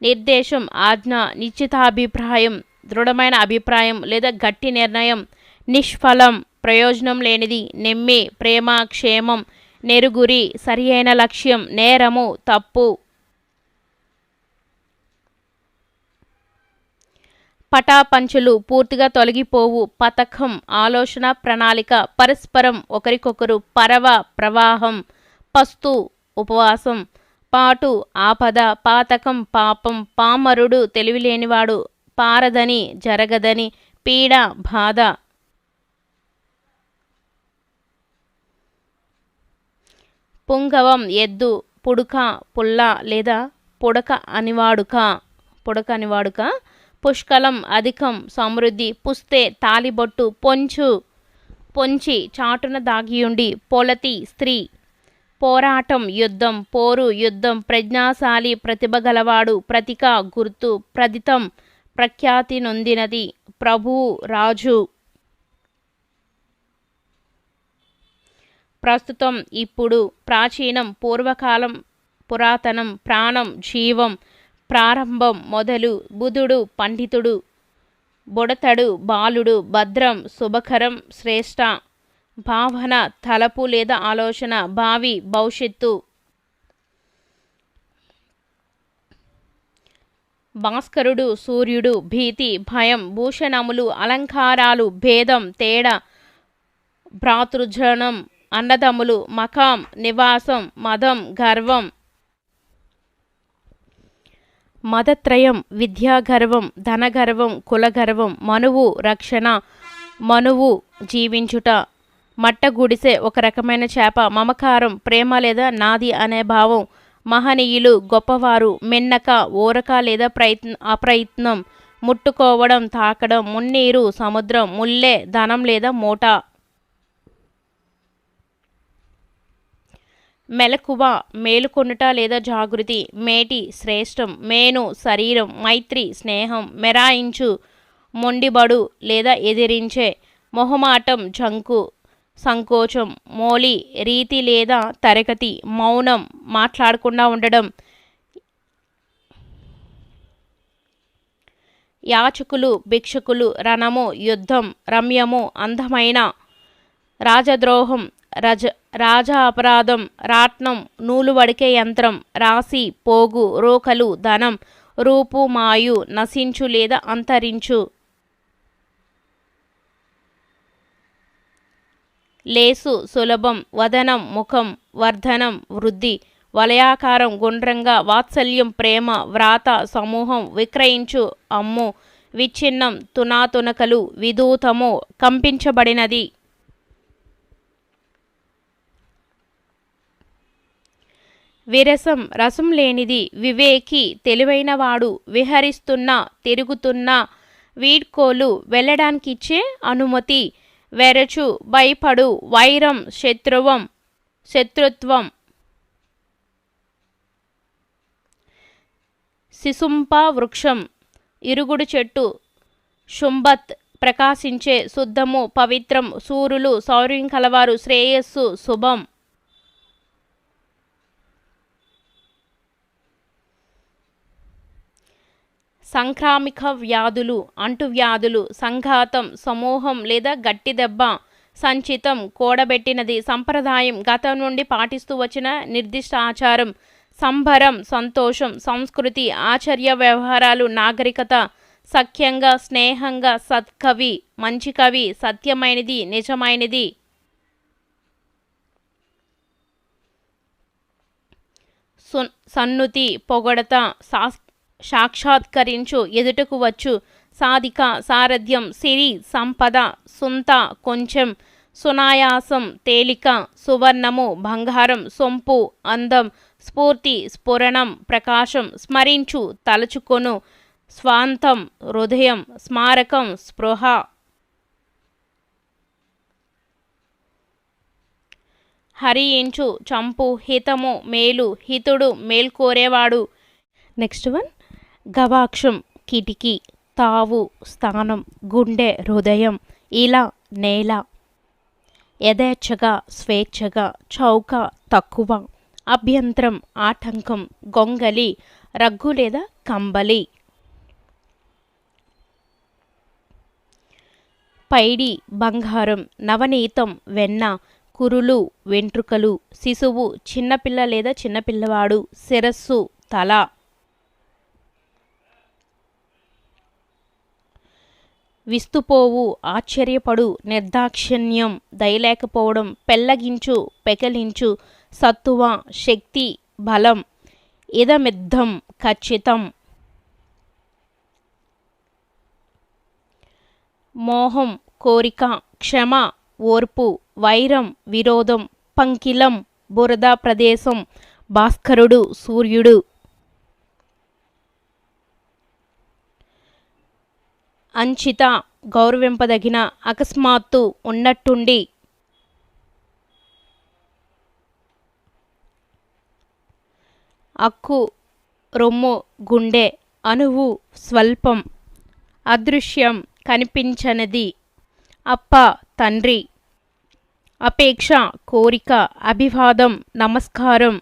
నిర్దేశం ఆజ్ఞ, నిశ్చితాభిప్రాయం దృఢమైన అభిప్రాయం లేదా గట్టి నిర్ణయం, నిష్ఫలం ప్రయోజనం లేనిది, నెమ్మి ప్రేమ క్షేమం, నెరుగురి సరియైన లక్ష్యం, నేరము తప్పు, పటాపంచులు పూర్తిగా తొలగిపోవు, పథకం ఆలోచన ప్రణాళిక, పరస్పరం ఒకరికొకరు, పరవ ప్రవాహం, పస్తు ఉపవాసం, పాటు ఆపద, పాతకం పాపం, పామరుడు తెలివిలేనివాడు, పారదని జరగదని, పీడ బాధ, పుంగవం ఎద్దు, పుడక పుల్ల లేదా పుడక అనివాడుక, పుష్కలం అధికం సమృద్ధి, పుస్తే తాలిబొట్టు, పొంచి చాటున దాగియుండి, పొలతి స్త్రీ, పోరాటం యుద్ధం, పోరు యుద్ధం, ప్రజ్ఞాశాలి ప్రతిభ గలవాడు, ప్రతిక గుర్తు, ప్రదితం ప్రఖ్యాతి నొందినది, ప్రభువు రాజు, ప్రస్తుతం ఇప్పుడు, ప్రాచీనం పూర్వకాలం పురాతనం, ప్రాణం జీవం, ప్రారంభం మొదలు, బుధుడు పండితుడు, బుడతడు బాలుడు, భద్రం శుభకరం, శ్రేష్ట, భావన తలపు లేదా ఆలోచన, భావి భవిష్యత్తు, భాస్కరుడు సూర్యుడు, భీతి భయం, భూషణములు అలంకారాలు, భేదం తేడా, భ్రాతృజనం అన్నదమ్ములు, మకాం నివాసం, మదం గర్వం, మదత్రయం విద్యాగర్వం, ధనగర్వం, కులగర్వం, మనువు రక్షణ, మనువు జీవించుట, మట్టగుడిసె ఒక రకమైన చేప, మమకారం ప్రేమ లేదా నాది అనే భావం, మహనీయులు గొప్పవారు, మెన్నక ఓరక లేదా అప్రయత్నం, ముట్టుకోవడం తాకడం, మున్నీరు సముద్రం, ముల్లె ధనం లేదా మూట, మెలకువ మేలుకొనుట లేదా జాగృతి, మేటి శ్రేష్టం, మేను శరీరం, మైత్రి స్నేహం, మెరాయించు మొండిబడు లేదా ఎదిరించే, మొహమాటం జంకు సంకోచం, మోలి రీతి లేదా తరగతి, మౌనం మాట్లాడకుండా ఉండడం, యాచకులు భిక్షకులు, రణము యుద్ధం, రమ్యము అందమైన, రాజద్రోహం రాజా అపరాధం, రాట్నం నూలు వడికే యంత్రం, రాశి పోగు, రోకలు ధనం, రూపు మాయు నశించు లేదా అంతరించు, లేసు సులభం, వదనం ముఖం, వర్ధనం వృద్ధి, వలయాకారం గుండ్రంగా, వాత్సల్యం ప్రేమ, వ్రాత సమూహం, విక్రయించు అమ్ము, విచ్ఛిన్నం తునాతునకలు, విదూతము కంపించబడినది, విరసం రసం లేనిది, వివేకి తెలివైనవాడు, విహరిస్తున్న తిరుగుతున్న, వీడ్కోలు వెళ్ళడానికిచ్చే అనుమతి, వెరచు భయపడు, వైరం శత్రుత్వం, శిశుంప వృక్షం ఇరుగుడు చెట్టు, శుంభత్ ప్రకాశించే, శుద్ధము పవిత్రం, సూర్యులు శౌర్యం కలవారు, శ్రేయస్సు శుభం, సంక్రామిక వ్యాధులు అంటువ్యాధులు, సంఘాతం సమూహం లేదా గట్టి దెబ్బ, సంచితం కూడబెట్టినది, సంప్రదాయం గతం నుండి పాటిస్తూ వచ్చిన నిర్దిష్ట ఆచారం, సంభరం సంతోషం, సంస్కృతి ఆచార్య వ్యవహారాలు, నాగరికత, సఖ్యంగా స్నేహంగా, సత్కవి మంచి కవి, సత్యమైనది నిజమైనది, సన్నుతి పొగడత, సాక్షాత్కరించు ఎదుటకు వచ్చు, సాధిక సారథ్యం, సిరి సంపద, సుంత కొంచెం, సునాయాసం తేలిక, సువర్ణము బంగారం, సొంపు అందం, స్ఫూర్తి స్ఫురణం ప్రకాశం, స్మరించు తలుచుకొను, స్వాంతం హృదయం, స్మారకం స్పృహ, హరించు చంపు, హితము మేలు, హితుడు మేల్కోరేవాడు. నెక్స్ట్ వన్ గవాక్షం కిటికీ, తావు స్థానం, గుండె హృదయం, ఇలా నేల, యథేచ్ఛగా స్వేచ్ఛగా, చౌక తక్కువ, అభ్యంతరం ఆటంకం, గొంగలి రగ్గు లేదా కంబలి, పైడి బంగారం, నవనీతం వెన్న, కురులు వెంట్రుకలు, శిశువు చిన్నపిల్ల లేదా చిన్నపిల్లవాడు, శిరస్సు తల, విస్తుపోవు ఆశ్చర్యపడు, నిర్దాక్షిణ్యం దయలేకపోవడం, పెళ్ళగించు పెకలించు, సత్తువ శక్తి బలం, ఇదమిద్దం ఖచ్చితం, మోహం కోరిక, క్షమ ఓర్పు, వైరం విరోధం, పంకిలం బురద ప్రదేశం, భాస్కరుడు సూర్యుడు, అంచిత గౌరవింపదగిన, అకస్మాత్తు ఉన్నట్టుండి, అక్కు రొమ్ము గుండె, అణువు స్వల్పం, అదృశ్యం కనిపించనిది, అప్ప తండ్రి, అపేక్ష కోరిక, అభివాదం నమస్కారం,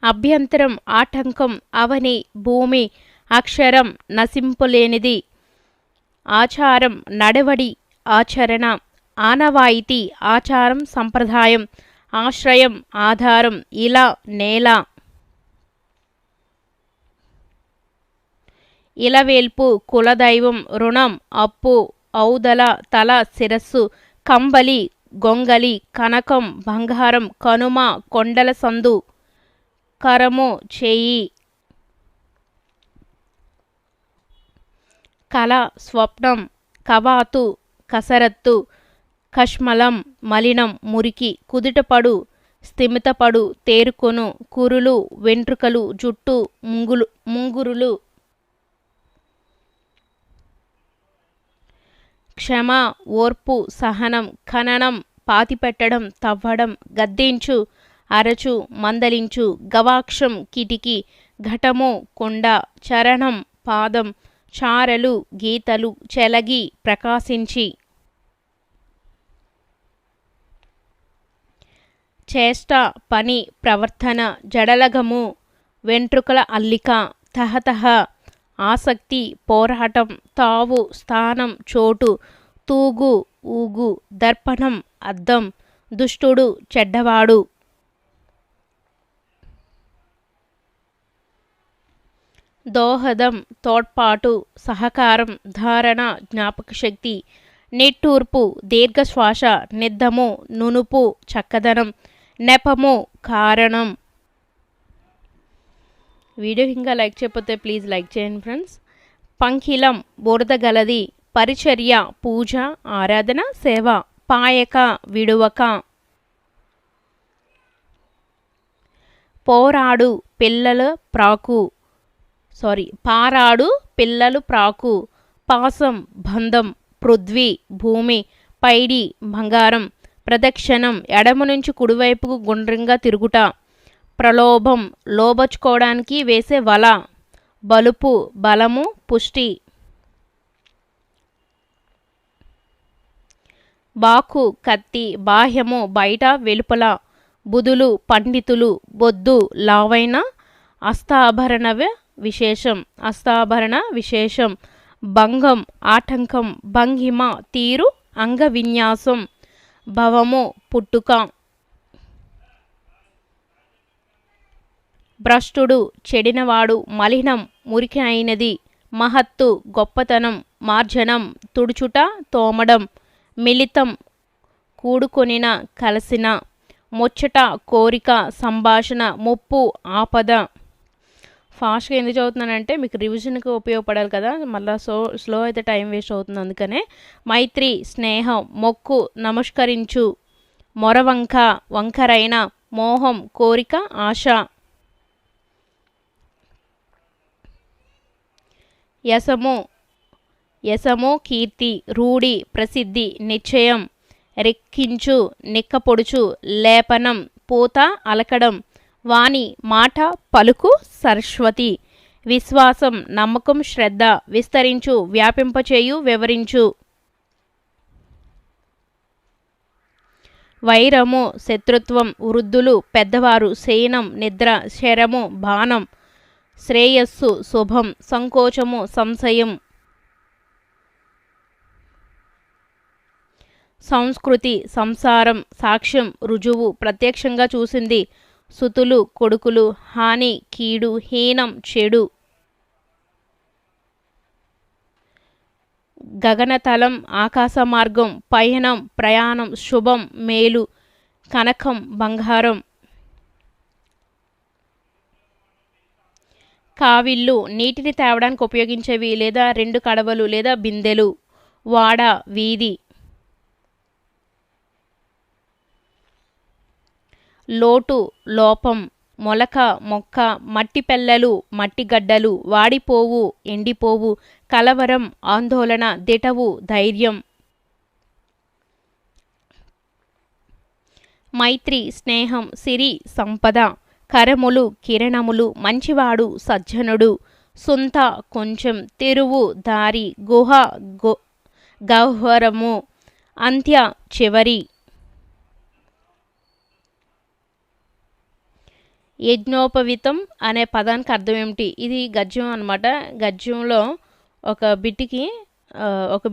అభ్యంతరం, ఆటంకం, అవని, భూమి, అక్షరం, నశింపులేనిది, ఆచారం, నడవడి, ఆచరణ, ఆనవాయితీ, ఆచారం, సంప్రదాయం, ఆశ్రయం, ఆధారం, ఇలా, నేల, ఇలవేల్పు, కులదైవం, రుణం, అప్పు, ఔదల, తల, శిరస్సు, కంబలి, గొంగలి, కనకం, బంగారం, కనుమ, కొండల సందు, కరము, చేయి, కళ, స్వప్నం, కవాతు, కసరత్తు, కష్మలం, మలినం, మురికి, కుదుటపడు, స్థిమితపడు, తేరుకొను, కురులు, వెంట్రుకలు, జుట్టు, ముంగురులు, క్షమ, ఓర్పు, సహనం, ఖననం, పాతిపెట్టడం, తవ్వడం, గద్దించు, అరచు, మందలించు, గవాక్షం, కిటికీ, ఘటము, కుండ, చరణం, పాదం, చారలు, గీతలు, చెలగి, ప్రకాశించి, చేష్ట, పని, ప్రవర్తన, జడలగము, వెంట్రుకల అల్లిక, తహతహ, ఆసక్తి, పోరాటం, తావు, స్థానం, చోటు, తూగు, ఊగు, దర్పణం, అద్దం, దుష్టుడు, చెడ్డవాడు, దోహదం, తోడ్పాటు, సహకారం, ధారణ, జ్ఞాపకశక్తి, నిట్టూర్పు, దీర్ఘశ్వాస, నిద్దము, నునుపు, చక్కదనం, నెపము, కారణం. వీడియో ఇంకా లైక్ చేయకపోతే ప్లీజ్ లైక్ చేయండి ఫ్రెండ్స్. పంకిలం, బురదగలది, పరిచర్య, పూజ, ఆరాధన, సేవ, పాయక, విడువక, పారాడు, పిల్లలు ప్రాకు, పాసం, బంధం, పృథ్వీ, భూమి, పైడి, బంగారం, ప్రదక్షిణం, ఎడమ నుంచి కుడివైపుకు గుండ్రంగా తిరుగుట, ప్రలోభం, లోబచుకోవడానికి వేసే వల, బలుపు, బలము, పుష్టి, బాకు, కత్తి, బాహ్యము, బయట, వెలుపల, బుధులు, పండితులు, బొద్దు, లావైన, అస్తాభరణ విశేషం, భంగం, ఆటంకం, భంగిమ, తీరు, అంగవిన్యాసం, భవము, పుట్టుక, భ్రష్టుడు, చెడినవాడు, మలినం, మురికి అయినది, మహత్తు, గొప్పతనం, మార్జనం, తుడుచుట, తోమడం, మిళితం, కూడుకొనిన, కలసిన, ముచ్చట, కోరిక, సంభాషణ, ముప్పు, ఆపద. ఫాస్ట్గా ఎందుకు చదువుతున్నానంటే మీకు రివిజన్కి ఉపయోగపడాలి కదా, మళ్ళీ స్లో అయితే టైం వేస్ట్ అవుతుంది, అందుకనే. మైత్రి, స్నేహం, మొక్కు, నమస్కరించు, మొరవంక, వంకరైన, మోహం, కోరిక, ఆశ, యశము, కీర్తి, రూఢి, ప్రసిద్ధి, నిశ్చయం, రెక్కించు, నిక్కపొడుచు, లేపనం, పూత, అలకడం, వాణి, మాట, పలుకు, సరస్వతి, విశ్వాసం, నమ్మకం, శ్రద్ధ, విస్తరించు, వ్యాపింపచేయు, వివరించు, వైరము, శత్రుత్వం, వృద్ధులు, పెద్దవారు, శయనం, నిద్ర, శరము, బాణం, శ్రేయస్సు, శుభం, సంకోచము, సంశయం, సంస్కృతి, సంసారం, సాక్ష్యం, రుజువు, ప్రత్యక్షంగా చూసింది, సుతులు, కొడుకులు, హాని, కీడు, హీనం, చెడు, గగనతలం, ఆకాశ మార్గం, పయనం, ప్రయాణం, శుభం, మేలు, కనకం, బంగారం, కావిళ్ళు, నీటిని తేవడానికి ఉపయోగించేవి లేదా 2 కడవలు లేదా బిందెలు, వాడ, వీధి, లోటు, లోపం, మొలక, మొక్క, మట్టి పెల్లలు, మట్టిగడ్డలు, వాడిపోవు, ఎండిపోవు, కలవరం, ఆందోళన, దిటవు, ధైర్యం. మైత్రి, స్నేహం, సిరి, సంపద, కరములు, కిరణములు, మంచివాడు, సజ్జనుడు, సుంత, కొంచెం, తెరువు, దారి, గుహ, గహ్వరము, అంత్య, చివరి. యజ్ఞోపవితం అనే పదానికి అర్థం ఏమిటి? ఇది గద్యం అనమాట. గద్యంలో ఒక బిట్కి ఒక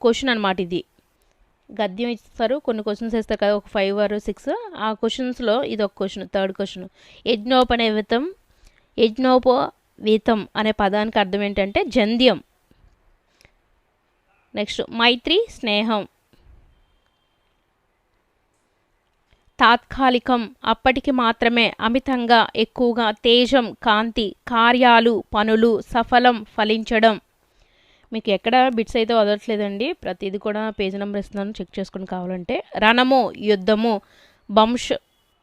క్వశ్చన్ అనమాట. ఇది గద్యం ఇస్తారు, కొన్ని క్వశ్చన్స్ ఇస్తారు కదా, ఒక 5 or 6. ఆ క్వశ్చన్స్లో ఇది ఒక క్వశ్చన్, థర్డ్ క్వశ్చన్. యజ్ఞోపవీతం అనే పదానికి అర్థం ఏంటంటే జంధ్యం. నెక్స్ట్ మైత్రి స్నేహం. తాత్కాలికం అప్పటికి మాత్రమే, అమితంగా ఎక్కువగా, తేజం కాంతి, కార్యాలు పనులు, సఫలం ఫలించడం. మీకు ఎక్కడ బిట్స్ అయితే వదలట్లేదండి, ప్రతిదీ కూడా పేజ్ నెంబర్ ఇస్తున్నాను, చెక్ చేసుకుని కావాలంటే. రణము యుద్ధము,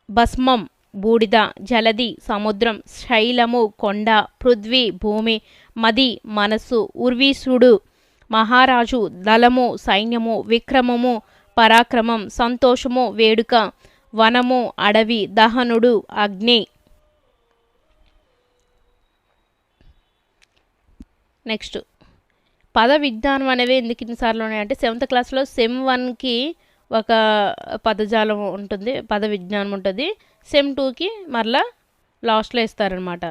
భస్మం బూడిద, జలది సముద్రం, శైలము కొండ, పృథ్వీ భూమి, మది మనస్సు, ఉర్వీసుడు మహారాజు, దళము సైన్యము, విక్రమము పరాక్రమం, సంతోషము వేడుక, వనము అడవి, దహనుడు అగ్ని. నెక్స్ట్ పద విజ్ఞానం అనేవి ఎందుకు ఇన్నిసార్లు ఉన్నాయంటే 7th క్లాస్లో సెమ్ 1కి ఒక పదజాలం ఉంటుంది, పద విజ్ఞానం ఉంటుంది. సెమ్ 2కి మరలా లాస్ట్లో ఇస్తారనమాట,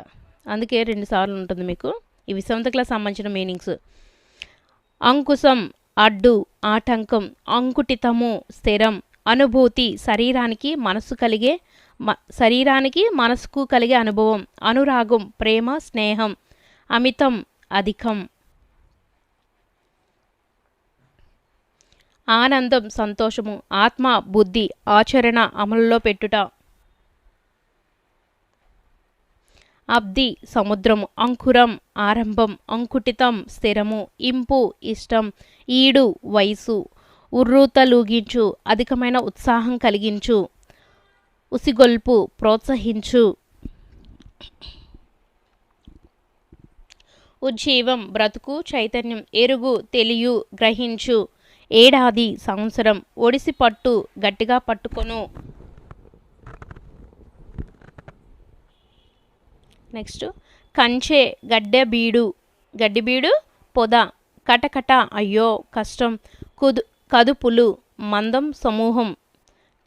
అందుకే 2 సార్లు ఉంటుంది మీకు. ఇవి 7th క్లాస్ సంబంధించిన మీనింగ్స్. అంకుశం అడ్డు, ఆటంకం. అంకుటితము స్థిరం. అనుభూతి శరీరానికి మనసుకు కలిగే అనుభవం. అనురాగం ప్రేమ స్నేహం. అమితం అధికం. ఆనందం సంతోషము. ఆత్మ బుద్ధి, ఆచరణ అమలులో పెట్టుట. అబ్ది సముద్రము. అంకురం ఆరంభం. అంకుటితం స్థిరము. ఇంపు ఇష్టం. ఈడు వయసు. ఉర్రూతలూగించు అధికమైన ఉత్సాహం కలిగించు. ఉసిగొల్పు ప్రోత్సహించు. ఉజ్జీవం బ్రతుకు చైతన్యం. ఎరుగు తెలియు గ్రహించు. ఏడాది సంవత్సరం. ఒడిసి పట్టు గట్టిగా పట్టుకొను. నెక్స్ట్ కంచె గడ్డిబీడు పొద. కటకట అయ్యో కష్టం. కదుపులు మందం సమూహం.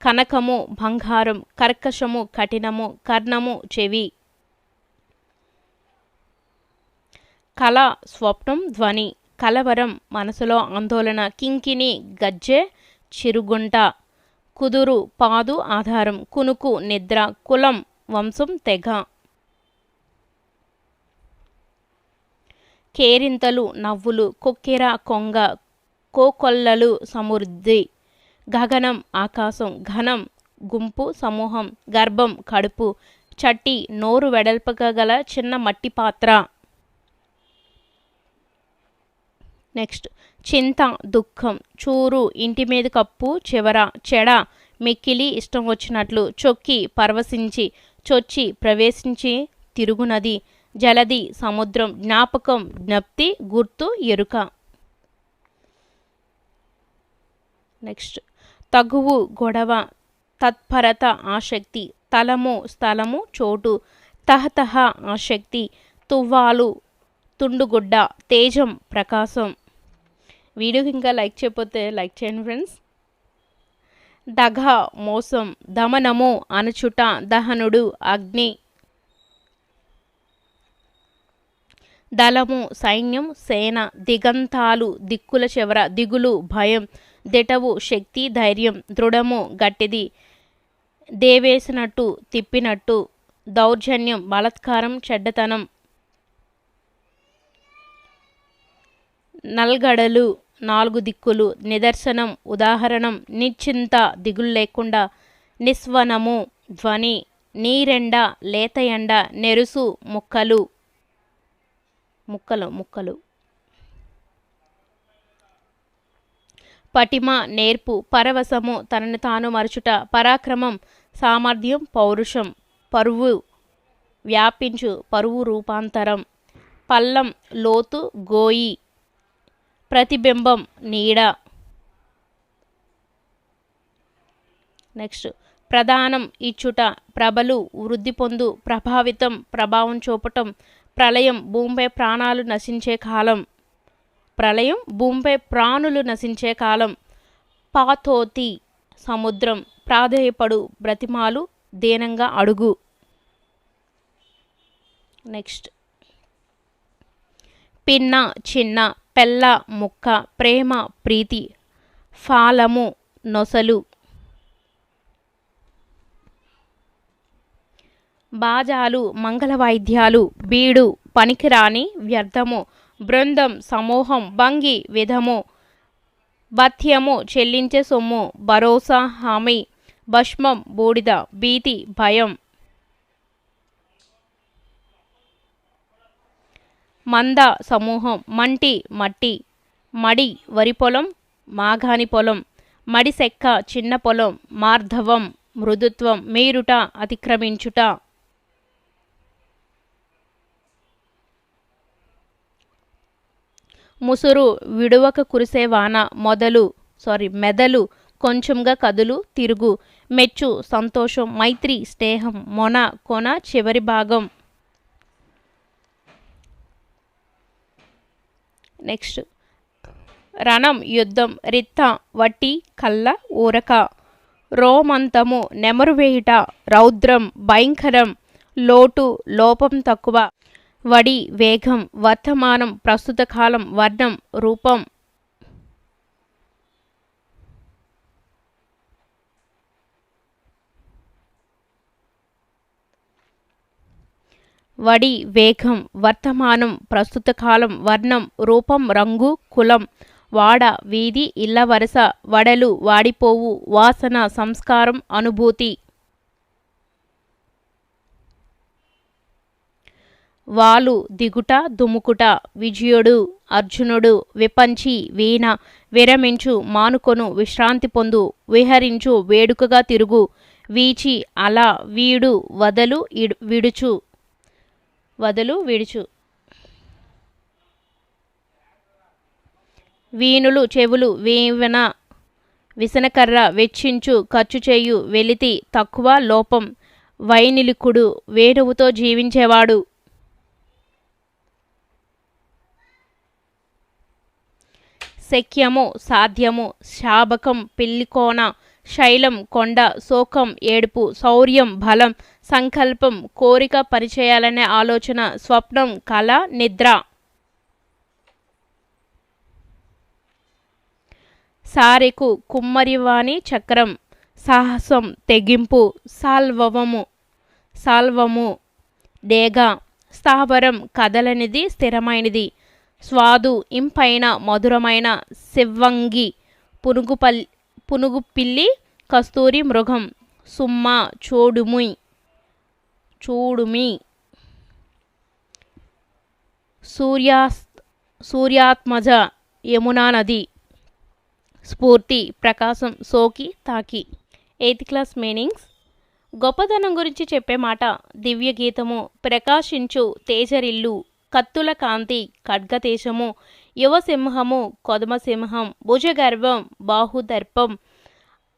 కనకము బంగారం. కర్కశము కఠినము. కర్ణము చెవి. కళ స్వప్నం ధ్వని. కలవరం మనసులో ఆందోళన. కింకిని గజ్జె చిరుగుంట. కుదురు పాదు ఆధారం. కునుకు నిద్ర. కులం వంశం తెగ. కేరింతలు నవ్వులు. కొక్కెర కొంగ. కోకొల్లలు సమృద్ధి. గగనం ఆకాశం. ఘనం గుంపు సమూహం. గర్భం కడుపు. చట్టి నోరు వెడల్పగా గల చిన్న మట్టి పాత్ర. నెక్స్ట్ చింత దుఃఖం. చూరు ఇంటి మీద కప్పు చివర. చెడ మిక్కిలి ఇష్టం వచ్చినట్లు. చొక్కి పరవశించి. చొచ్చి ప్రవేశించి తిరుగునది. జలది సముద్రం. జ్ఞాపకం జ్ఞప్తి గుర్తు ఎరుక. నెక్స్ట్ తగువు గొడవ. తత్పరత ఆసక్తి. తలము స్థలము చోటు. తహతహ ఆసక్తి. తువ్వాలు తుండుగుడ్డ. తేజం ప్రకాశం. వీడియోకి ఇంకా లైక్ చేయకపోతే లైక్ చేయండి ఫ్రెండ్స్. దగ మోసం. దమనము అణచుట. దహనుడు అగ్ని. దళము సైన్యం సేన. దిగంతాలు దిక్కుల చివర. దిగులు భయం. దిటవు శక్తి ధైర్యం. దృఢము గట్టిది. దేవేసినట్టు తిప్పినట్టు. దౌర్జన్యం బలత్కారం చెడ్డతనం. నల్గడలు 4 దిక్కులు. నిదర్శనం ఉదాహరణం. నిశ్చింత దిగులు లేకుండా. నిస్వనము ధ్వని. నీరెండ లేత ఎండ. నెరుసు ముక్కలు. పటిమ నేర్పు. పరవశము తనని తాను మరచుట. పరాక్రమం సామర్థ్యం పౌరుషం. పరువు వ్యాపించు. పరువు రూపాంతరం. పల్లం లోతు గోయి. ప్రతిబింబం నీడ. నెక్స్ట్ ప్రధానం ఇచ్చుట. ప్రబలు వృద్ధి పొందు. ప్రభావితం ప్రభావం చూపటం. ప్రళయం భూమిపై ప్రాణాలు నశించే కాలం. పాతోతి సముద్రం. ప్రాధేయపడు బ్రతిమాలు దీనంగా అడుగు. నెక్స్ట్ పిన్న చిన్న, పెళ్ళ ముక్క, ప్రేమ ప్రీతి, ఫాలము నొసలు, బాజాలు మంగళవాయిద్యాలు, బీడు పనికిరాని వ్యర్థము, బృందం సమూహం, భంగి విధము, భత్యము చెల్లించే సొమ్ము, భరోసా హామీ, భస్మం బూడిద, భీతి భయం, మంద సమూహం, మంటి మట్టి, మడి వరి పొలం మాగాని పొలం, మడిసెక్క చిన్న పొలం, మార్ధవం మృదుత్వం, మీరుట అతిక్రమించుట, ముసురు విడువక కురిసే వాన, మెదలు కొంచెంగా కదులు తిరుగు, మెచ్చు సంతోషం, మైత్రి స్నేహం, మొన కొన చివరి భాగం. నెక్స్ట్ రణం యుద్ధం, రిత్త వట్టి కళ్ళ ఊరక, రోమంతము నెమరు వేయుట, రౌద్రం భయంకరం, లోటు లోపం తక్కువ, వడి వేగం, వర్తమానం ప్రస్తుత కాలం, వర్ణం రూపం, వడి వేగం, వర్తమానం ప్రస్తుత కాలం, వర్ణం రూపం, రంగు కులం, వాడ వీధి ఇళ్ళ వరస, వడలు వాడిపోవు, వాసన సంస్కారం అనుభూతి, వాలు దిగుట దుముకుట, విజయుడు అర్జునుడు, విపంచి వీణ, విరమించు మానుకొను విశ్రాంతి పొందు, విహరించు వేడుకగా తిరుగు, వీచి అలా, వీడు వదలు విడుచు, వీణులు చెవులు, వీవన విసనకర్ర, వెచ్చించు ఖర్చు చేయు, వెలితి తక్కువ లోపం, వైనిలికుడు వేణువుతో జీవించేవాడు, శక్యము సాధ్యము, శాబకం పిల్లికోన, శైలం కొండ, శోకం ఏడుపు, శౌర్యం బలం, సంకల్పం కోరిక పనిచేయాలనే ఆలోచన, స్వప్నం కళ నిద్ర, సారెకు కుమ్మరివాణి చక్రం, సాహసం తెగింపు, సాల్వము డేగ, స్థావరం కదలనిది స్థిరమైనది, స్వాదు ఇంపైన మధురమైన, శివ్వంగి పునుగుపిల్లి, కస్తూరి మృగం, సుమ్మ చూడుమి, సూర్యాత్మజ యమునా నది, స్ఫూర్తి ప్రకాశం, సోకి తాకి. 8th class meanings. గొప్పదనం గురించి చెప్పే మాట, దివ్య గీతము, ప్రకాశించు తేజరిల్లు, కత్తుల కాంతి, ఖడ్గతేజము, యువసింహము, కొదమసింహం, భుజగర్వం, బాహుదర్పం,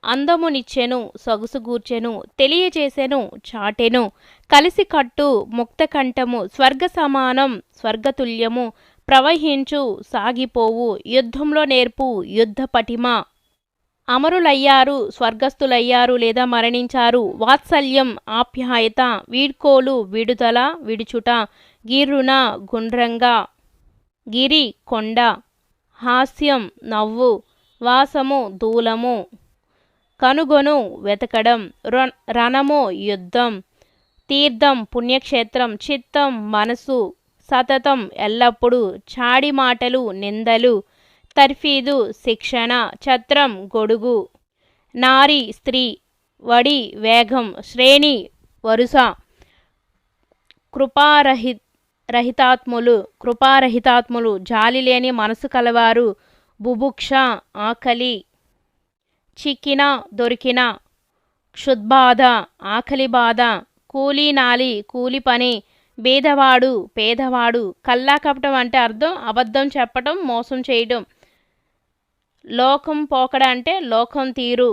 అందమునిచ్చెను, సొగసుగూర్చెను, తెలియజేసెను, చాటెను, కలిసికట్టు, ముక్తకంఠము, స్వర్గ సమానం, స్వర్గతుల్యము, ప్రవహించు, సాగిపోవు, యుద్ధంలో నేర్పు, యుద్ధ పటిమ, అమరులయ్యారు, స్వర్గస్థులయ్యారు లేదా మరణించారు, వాత్సల్యం, ఆప్యాయత, వీడ్కోలు, విడుదల, విడుచుట, గిరుణ, గుండ్రంగా, గిరి, కొండ, హాస్యం, నవ్వు, వాసము, దూలము, కనుగొను, వెతకడం, రణము, యుద్ధం, తీర్థం, పుణ్యక్షేత్రం, చిత్తం, మనసు, సతతం, ఎల్లప్పుడూ, చాడి మాటలు, నిందలు, తర్ఫీదు, శిక్షణ, ఛత్రం, గొడుగు, నారి, స్త్రీ, వడి, వేగం, శ్రేణి, వరుస, కృపారహితాత్ములు, జాలి లేని మనసు కలవారు, బుభుక్ష, ఆకలి, చిక్కిన, దొరికిన, క్షుద్బాధ, ఆకలి బాధ, కూలీ నాలి, కూలి పని, బీదవాడు, పేదవాడు, కల్లా కపటం అంటే అర్థం అబద్ధం చెప్పటం, మోసం చేయడం, లోకం పోకడ అంటే లోకం తీరు,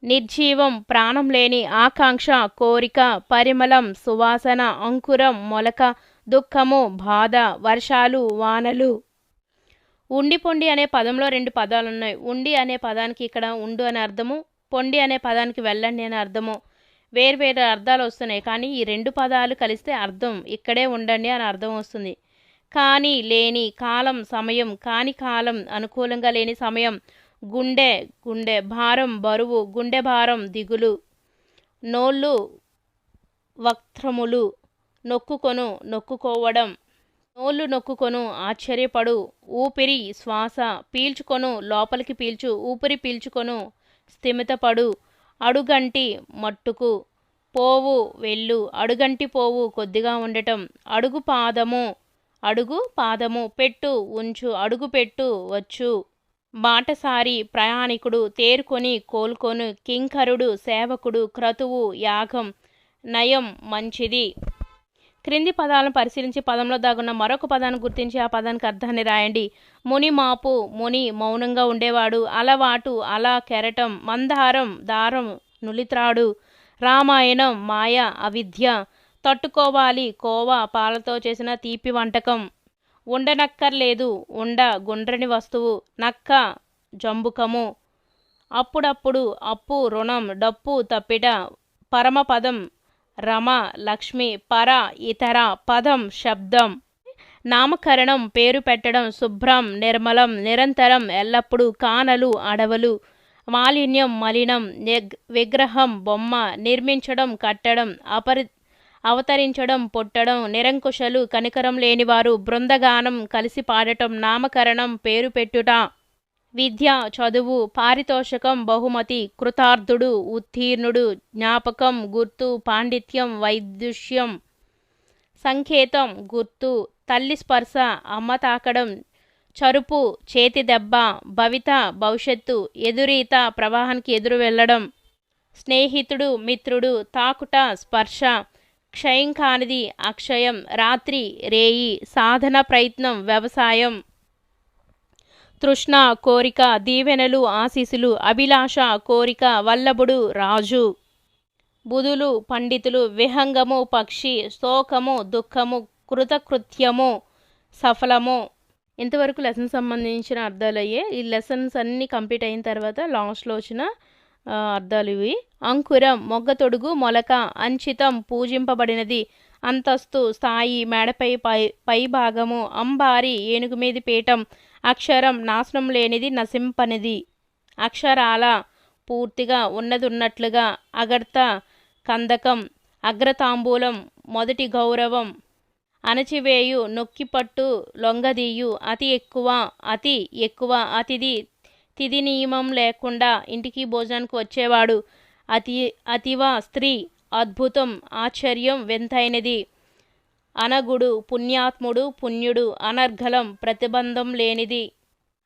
నిర్జీవం, ప్రాణం లేని, ఆకాంక్ష, కోరిక, పరిమళం, సువాసన, అంకురం, మొలక, దుఃఖము, బాధ, వర్షాలు, వానలు. ఉండి పొండి అనే పదంలో 2 పదాలున్నాయి. ఉండి అనే పదానికి ఇక్కడ ఉండు అనే అర్థము, పొండి అనే పదానికి వెళ్ళండి అనే అర్థము. వేర్వేరు అర్థాలు వస్తున్నాయి, కానీ ఈ రెండు పదాలు కలిస్తే అర్థం ఇక్కడే ఉండండి అని అర్థం వస్తుంది. కానీ లేని కాలం సమయం, కాని కాలం అనుకూలంగా లేని సమయం. గుండె గుండె, భారం బరువు, గుండె భారం దిగులు. నోళ్ళు వక్త్రములు, నొక్కుకొను నొక్కుకోవడం. నోళ్ళు నొక్కుకొను ఆశ్చర్యపడు. ఊపిరి శ్వాస, పీల్చుకొను లోపలికి పీల్చు, ఊపిరి పీల్చుకొను స్థిమితపడు. అడుగంటి మట్టుకు, పోవు వెళ్ళు, అడుగంటి పోవు కొద్దిగా ఉండటం. అడుగు పాదము, అడుగు పాదము, పెట్టు ఉంచు, అడుగు పెట్టు వచ్చు. బాటసారి ప్రయాణికుడు, తేరుకొని కోలుకొను. కింకరుడు సేవకుడు, క్రతువు యాగం. నయం మంచిది. క్రింది పదాలను పరిశీలించి పదంలో దాగున్న మరొక పదాన్ని గుర్తించి ఆ పదానికి అర్థాన్ని రాయండి. ముని మాపు, ముని మౌనంగా ఉండేవాడు. అలవాటు, అల కెరటం. మందారం దారం, నులిత్రాడు. రామాయణం మాయ అవిద్య. తట్టుకోవాలి, కోవా పాలతో చేసిన తీపి వంటకం. ఉండనక్కర్లేదు, ఉండ గుండ్రని వస్తువు. నక్క జంబుకము. అప్పుడప్పుడు, అప్పు రుణం. డప్పు తప్పిట. పరమపదం రమ లక్ష్మి. పర ఇతర. పదం శబ్దం. నామకరణం పేరు పెట్టడం. శుభ్రం నిర్మలం. నిరంతరం ఎల్లప్పుడూ. కానలు అడవులు. మాలిన్యం మలినం. విగ్రహం బొమ్మ. నిర్మించడం కట్టడం. అవతరించడం పుట్టడం. నిరంకుశలు కనికరం లేనివారు. బృందగానం కలిసి పాడటం. నామకరణం పేరు పెట్టుట. విద్య చదువు. పారితోషకం బహుమతి. కృతార్థుడు ఉత్తీర్ణుడు. జ్ఞాపకం గుర్తు. పాండిత్యం వైదుష్యం. సంకేతం గుర్తు. తల్లి స్పర్శ, అమ్మ తాకడం. చరుపు చేతి దెబ్బ. భవిత భవిష్యత్తు. ఎదురీత ప్రవాహానికి ఎదురు వెళ్ళడం. స్నేహితుడు మిత్రుడు. తాకుట స్పర్శ. క్షయం కానిది అక్షయం. రాత్రి రేయి. సాధన ప్రయత్నం వ్యవసాయం. తృష్ణ కోరిక. దీవెనలు ఆశీసులు. అభిలాష కోరిక. వల్లభుడు రాజు. బుధులు పండితులు. విహంగము పక్షి. శోకము దుఃఖము. కృతకృత్యము సఫలము. ఇంతవరకు లెసన్ సంబంధించిన అర్థాలు అయ్యే. ఈ లెసన్స్ అన్నీ కంప్లీట్ అయిన తర్వాత లాస్ట్లో వచ్చిన అర్థాలు ఇవి. అంకురం మొగ్గ తొడుగు మొలక. అంచితం పూజింపబడినది. అంతస్తు స్థాయి మేడపై పై భాగము. అంబారి ఏనుగు మీది పీఠం. అక్షరం నాశనం లేనిది నశింపనిది. అక్షరాల పూర్తిగా ఉన్నట్లుగా. అగర్త కందకం. అగ్రతాంబూలం మొదటి గౌరవం. అణచివేయు నొక్కిపట్టు లొంగదీయు. అతి ఎక్కువ. అతిథి తిథి నియమం లేకుండా ఇంటికి భోజనానికి వచ్చేవాడు. అతివ స్త్రీ. అద్భుతం ఆశ్చర్యం వింతైనది. అనగుడు పుణ్యాత్ముడు పుణ్యుడు. అనర్ఘలం ప్రతిబంధం లేనిది.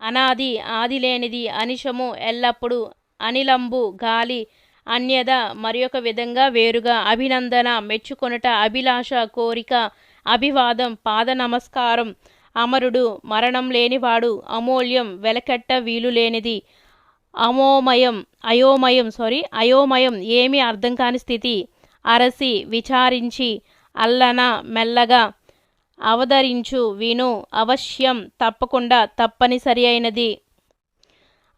అనాది ఆది లేనిది. అనిశము ఎల్లప్పుడు. అనిలంబు గాలి. అన్యద మరియొక విధంగా వేరుగా. అభినందన మెచ్చుకొనుట. అభిలాష కోరిక. అభివాదం పాద నమస్కారం. అమరుడు మరణం లేనివాడు. అమూల్యం వెలకట్ట వీలు లేనిది. అయోమయం ఏమీ అర్థం కాని స్థితి. అరసి విచారించి. అల్లన మెల్లగా. అవతరించు విను. అవశ్యం తప్పకుండా తప్పనిసరి అయినది.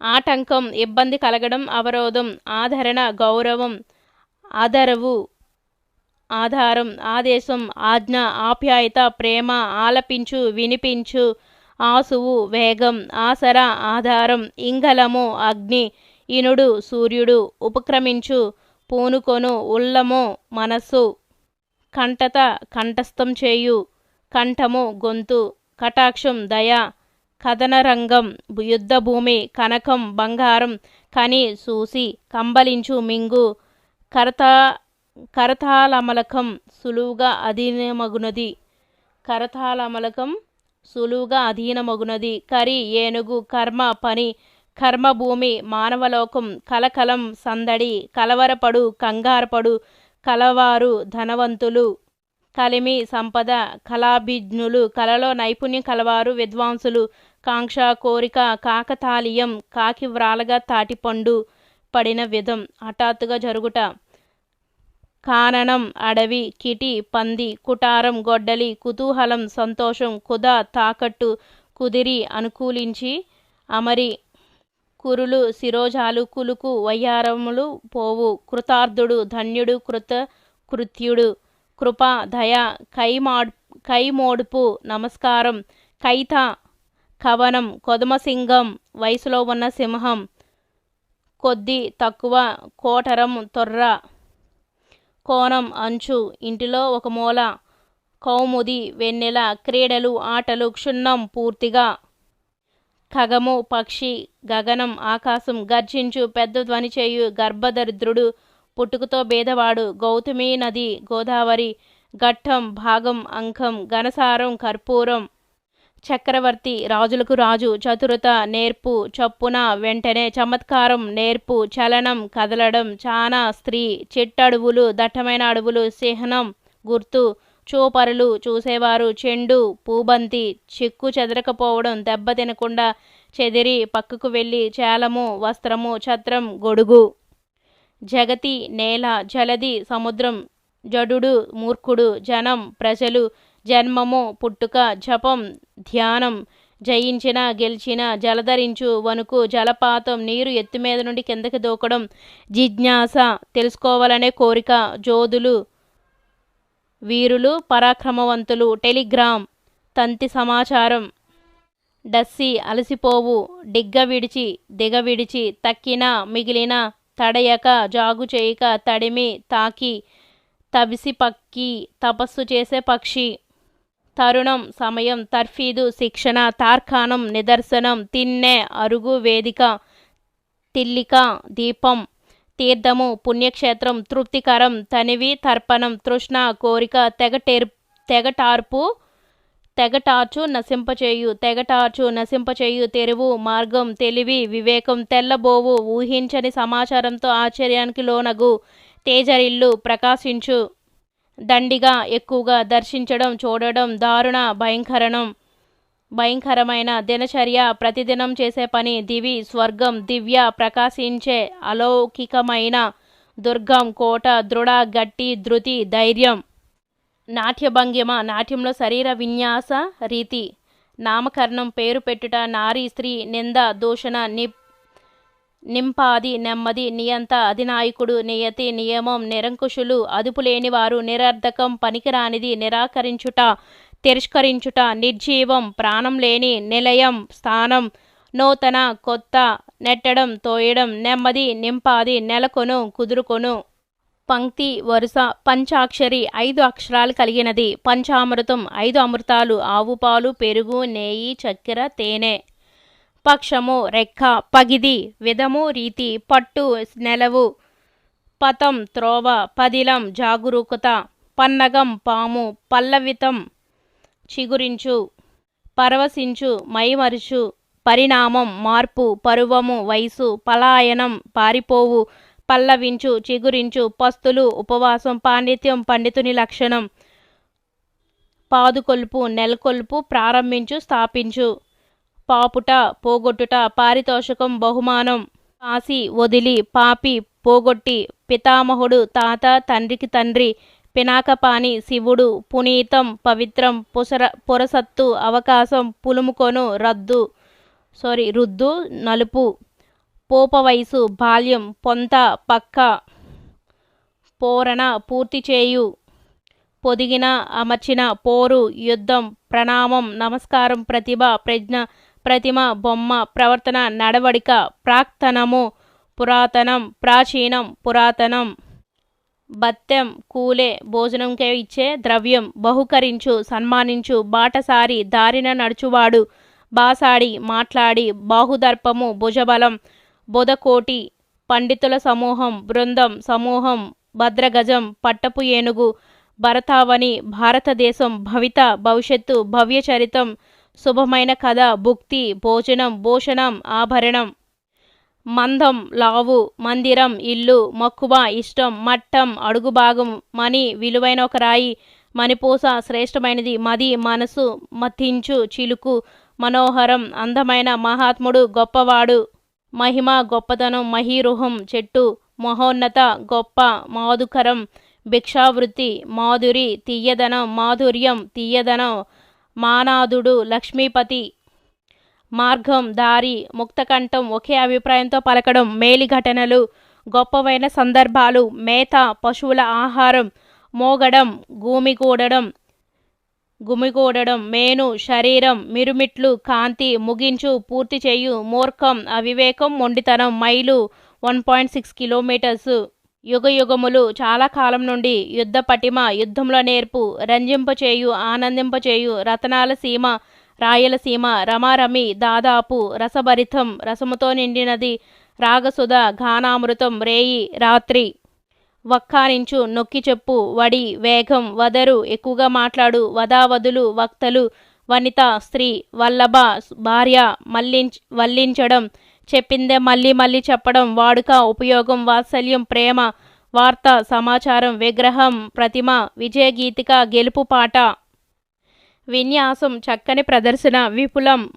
ఆటంకం ఇబ్బంది కలగడం అవరోధం. ఆదరణ గౌరవం. ఆదరవు ఆధారం. ఆదేశం ఆజ్ఞ. ఆప్యాయత ప్రేమ. ఆలపించు వినిపించు. ఆసువు వేగం. ఆసర ఆధారం. ఇంగళము అగ్ని. ఇనుడు సూర్యుడు. ఉపక్రమించు పూనుకొను. ఉల్లము మనస్సు. కంఠత కంఠస్థం చేయు. కంఠము గొంతు. కటాక్షం దయ. కథనరంగం యుద్ధభూమి. కనకం బంగారం. కని చూసి. కంబలించు మింగు. కరతాళమలకం సులువుగా అధీనమగునది. కరి ఏనుగు. కర్మ పని. కర్మభూమి మానవలోకం. కలకలం సందడి. కలవరపడు కంగారపడు. కలవారు ధనవంతులు. కలిమి సంపద. కళాభిజ్ఞులు. కళలో నైపుణ్యం కలవారు విద్వాంసులు. కాంక్ష కోరిక. కాకతాళీయం కాకి వ్రాలగా తాటిపండు పడిన విధం. హఠాత్తుగా జరుగుట. కాననం అడవి. కిటి పంది. కుటారం గొడ్డలి. కుతూహలం సంతోషం. కుద తాకట్టు. కుదిరి అనుకూలించి. అమరి కురులు శిరోజాలు కులుకు వయ్యారములు పోవు. కృతార్థుడు ధన్యుడు కృత్యుడు. కృప దయ కైమోడుపు నమస్కారం. కైత కవనం కొదమసింగం వయసులో ఉన్న సింహం. కొద్ది తక్కువ కోటరం తొర్ర. కోణం అంచు ఇంటిలో ఒక మూల. కౌముది వెన్నెల. క్రీడలు ఆటలు. క్షుణ్ణం పూర్తిగా. ఖగము పక్షి. గగనం ఆకాశం. గర్జించు పెద్ద ధ్వని చేయు. గర్భదరిద్రుడు పుట్టుకతో భేదవాడు. గౌతమి నది గోదావరి. ఘట్టం భాగం అంకం. ఘనసారం కర్పూరం. చక్రవర్తి రాజులకు రాజు. చతురత నేర్పు. చప్పున వెంటనే. చమత్కారం నేర్పు. చలనం కదలడం. చానా స్త్రీ. చిట్టడువులు దట్టమైన అడవులు. చిహ్నం గుర్తు. చూపరులు చూసేవారు. చెండు పూబంతి. చిక్కు చెదరకపోవడం దెబ్బ తినకుండా చెదిరి పక్కకు వెళ్ళి. చేలము వస్త్రము. ఛత్రం గొడుగు. జగతి నేల. జలది సముద్రం. జడుడు మూర్ఖుడు. జనం ప్రజలు. జన్మము పుట్టుక. జపం ధ్యానం. జయించిన గెలిచిన. జలధరించు వణుకు. జలపాతం నీరు ఎత్తుమీద నుండి కిందకి దూకడం. జిజ్ఞాస తెలుసుకోవాలనే కోరిక. జోదులు వీరులు పరాక్రమవంతులు. టెలిగ్రామ్ తంతి సమాచారం. డస్సి అలసిపోవు. డిగ్గ విడిచి దిగ విడిచి. తక్కిన మిగిలిన. తడయక జాగు చేయక. తడిమి తాకి. తబిసి పక్కి తపస్సు చేసే పక్షి. తరుణం సమయం. తర్ఫీదు శిక్షణ. తార్కాణం నిదర్శనం. తిన్నె అరుగు వేదిక. తిల్లిక దీపం. తీర్థము పుణ్యక్షేత్రం. తృప్తికరం తనివి తర్పణం. తృష్ణ కోరిక. తెగటార్చు నశింపచేయు. తెగటార్చు నశింపచేయు. తెరువు మార్గం. తెలివి వివేకం. తెల్లబోవు ఊహించని సమాచారంతో ఆశ్చర్యానికి లోనగు. తేజరిల్లు ప్రకాశించు. దండిగా ఎక్కువగా. దర్శించడం చూడడం. దారుణ భయంకరమైన. దినచర్య ప్రతిదినం చేసే పని. దివి స్వర్గం. దివ్య ప్రకాశించే అలౌకికమైన. దుర్గం కోట. దృఢ గట్టి. ధృతి ధైర్యం. నాట్యభంగిమ నాట్యంలో శరీర విన్యాస రీతి. నామకరణం పేరు పెట్టుట. నారీ స్త్రీ. నింద దూషణ. నింపాది నెమ్మది. నియంత అధినాయకుడు. నియతి నియమం. నిరంకుశులు అదుపులేనివారు. నిరర్ధకం పనికిరానిది. నిరాకరించుట తిరస్కరించుట. నిర్జీవం ప్రాణం లేని. నిలయం స్థానం. నూతన కొత్త. నెట్టడం తోయడం. నెమ్మది నింపాది. నెలకొను కుదురుకొను. పంక్తి వరుస. పంచాక్షరి 5 అక్షరాలు కలిగినది. పంచామృతం 5 అమృతాలు. ఆవు పాలు పెరుగు నెయ్యి చక్కెర తేనె. పక్షము రెక్క. పగిది విధము రీతి. పట్టు నెలవు. పతం త్రోవ. పదిలం జాగరూకత. పన్నగం పాము. పల్లవితం చిగురించు. పరవశించు మైమరుచు. పరిణామం మార్పు. పరువము వయసు. పలాయనం పారిపోవు. పల్లవించు చిగురించు. పస్తులు ఉపవాసం. పాండిత్యం పండితుని లక్షణం. పాదుకొల్పు నెలకొల్పు. ప్రారంభించు స్థాపించు. పాపుట పోగొట్టుట. పారితోషికం బహుమానం. పాసి వదిలి. పాపి పోగొట్టి. పితామహుడు తాత తండ్రికి తండ్రి. పినాకపాని శివుడు. పునీతం పవిత్రం. పురసత్తు అవకాశం. పులుముకొను రుద్దు నలుపు. పోప వయసు బాల్యం. పొంత పక్క. పోరణ పూర్తి చేయు. పొదిగిన అమర్చిన. పోరు యుద్ధం. ప్రణామం నమస్కారం. ప్రతిభ ప్రజ్ఞ. ప్రతిమ బొమ్మ. ప్రవర్తన నడవడిక. ప్రాక్తనము పురాతనం. ప్రాచీనం పురాతనం. బత్తెం కూలే భోజనంకే ఇచ్చే ద్రవ్యం. బహుకరించు సన్మానించు. బాటసారి దారిన నడుచువాడు. బాసాడి మాట్లాడి. బాహుదర్పము భుజబలం. బొదకోటి పండితుల సమూహం. బృందం సమూహం. భద్రగజం పట్టపు ఏనుగు. భరతావని భారతదేశం. భవిత భవిష్యత్తు. భవ్యచరితం శుభమైన కథ. భుక్తి భోజనం. భూషణం ఆభరణం. మందం లావు. మందిరం ఇల్లు. మక్కువ ఇష్టం. మట్టం అడుగు భాగం. మణి విలువైన ఒక రాయి. మణిపూస శ్రేష్టమైనది. మది మనసు. మతించు చిలుకు. మనోహరం అందమైన. మహాత్ముడు గొప్పవాడు. మహిమ గొప్పతనం. మహీరుహం చెట్టు. మహోన్నత గొప్ప. మాధుకరం భిక్షావృత్తి. మాధురి తీయదనం. మాధుర్యం తీయదనం. మానాదుడు లక్ష్మీపతి. మార్గం, దారి, ముక్తకంఠం, ఒకే అభిప్రాయంతో పలకడం, మేలి ఘటనలు, గొప్పవైన సందర్భాలు, మేత, పశువుల ఆహారం, మోగడం, గుమిగూడడం, మేను, శరీరం, మిరుమిట్లు, కాంతి, ముగించు, పూర్తి చేయు, మూర్ఖం, అవివేకం, మొండితనం, మైలు 1.6 కిలోమీటర్స్, యుగయుగములు, చాలా కాలం నుండి, యుద్ధ పటిమ, యుద్ధంలో నేర్పు, రంజింపచేయు, ఆనందింపచేయు, రతనాల సీమ, రాయలసీమ, రమారమి, దాదాపు, రసభరితం, రసముతో నిండినది, రాగసుధ, గానామృతం, రేయి, రాత్రి, వక్కారించు, నొక్కి చెప్పు, వడి, వేగం, వదరు, ఎక్కువగా మాట్లాడు, వదావదులు, వక్తలు, వనిత, స్త్రీ, వల్లభ, భార్య, వల్లించడం, చెప్పిందే మళ్ళీ మళ్ళీ చెప్పడం, వాడుక, ఉపయోగం, వాత్సల్యం, ప్రేమ, వార్త, సమాచారం, విగ్రహం, ప్రతిమ, విజయగీతిక, గెలుపు పాట, విన్యాసం, చక్కని ప్రదర్శన, విపులం,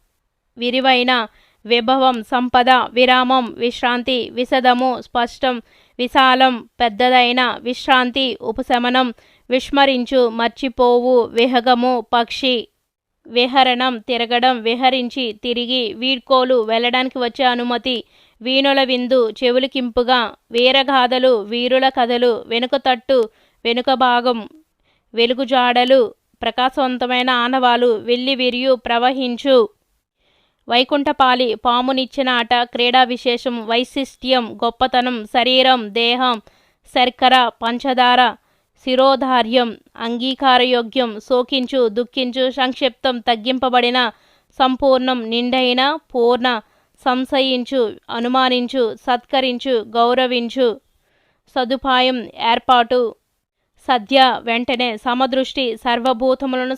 విరివైన, విభవం, సంపద, విరామం, విశ్రాంతి, విశదము, స్పష్టం, విశాలం, పెద్దదైన, విశ్రాంతి, ఉపశమనం, విస్మరించు, మర్చిపోవు, విహగము, పక్షి, విహరణం, తిరగడం, విహరించి, తిరిగి, వీడ్కోలు, వెళ్ళడానికి వచ్చే అనుమతి, వీణుల విందు, చెవులకింపుగా, వీరగాథలు, వీరుల కథలు, వెనుక తట్టు, వెనుక భాగం, వెలుగుజాడలు, ప్రకాశవంతమైన ఆనవాలు, వెల్లి విరియు, ప్రవహించు, వైకుంఠపాలి, పామునిచ్చిన ఆట, క్రీడా విశేషం, వైశిష్ట్యం, గొప్పతనం, శరీరం, దేహం, శర్కర, పంచదార, శిరోధార్యం, అంగీకారయోగ్యం, శోకించు, దుఃఖించు, సంక్షిప్తం, తగ్గింపబడిన, సంపూర్ణం, నిండైన, పూర్ణ, సంశయించు, అనుమానించు, సత్కరించు, గౌరవించు, సదుపాయం, ఏర్పాటు, సద్య, వెంటనే, సమదృష్టి, సర్వభూతములను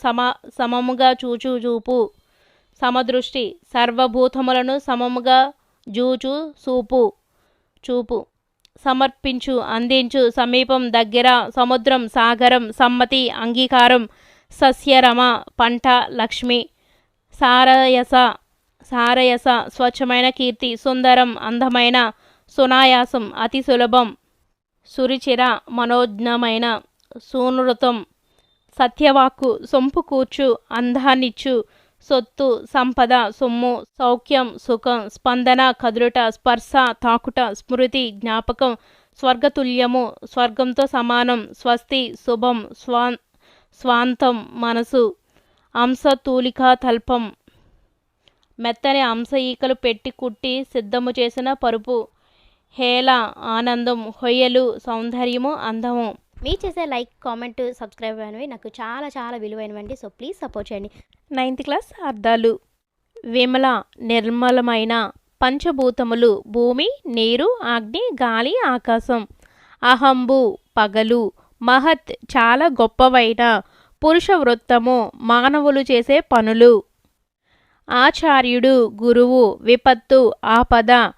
సమముగా చూపు, సమదృష్టి, సర్వభూతములను సమముగా చూపు, సమర్పించు, అందించు, సమీపం, దగ్గర, సముద్రం, సాగరం, సమ్మతి, అంగీకారం, సస్యరమ, పంట, లక్ష్మి, సారయస, స్వచ్ఛమైన కీర్తి, సుందరం, అందమైన, సునాయాసం, అతి సులభం, సురుచిర, మనోజ్ఞమైన, సూనృతం, సత్యవాక్కు, సొంపు కూర్చు, అందాన్నిచ్చు, సొత్తు, సంపద, సొమ్ము, సౌఖ్యం, సుఖం, స్పందన, కదులుట, స్పర్శ, తాకుట, స్మృతి, జ్ఞాపకం, స్వర్గతుల్యము, స్వర్గంతో సమానం, స్వస్తి, శుభం, స్వాంతం, మనసు, అంశ, తూలిక, తల్పం, మెత్తని అంశ ఈకలు పెట్టి కుట్టి సిద్ధము చేసిన పరుపు, హేళ, ఆనందం, హొయ్యలు, సౌందర్యము, అందము. మీరు చేసే లైక్, కామెంట్, సబ్స్క్రైబ్ అనేవి నాకు చాలా చాలా విలువైనవండి. సో ప్లీజ్ సపోర్ట్ చేయండి. 9th క్లాస్ అర్థాలు. విమల, నిర్మలమైన, పంచభూతములు, భూమి, నీరు, అగ్ని, గాలి, ఆకాశం. అహంబు, పగలు. మహత్, చాలా గొప్పవైన, పురుష వృత్తము, మానవులు చేసే పనులు. ఆచార్యుడు, గురువు. విపత్తు, ఆపద.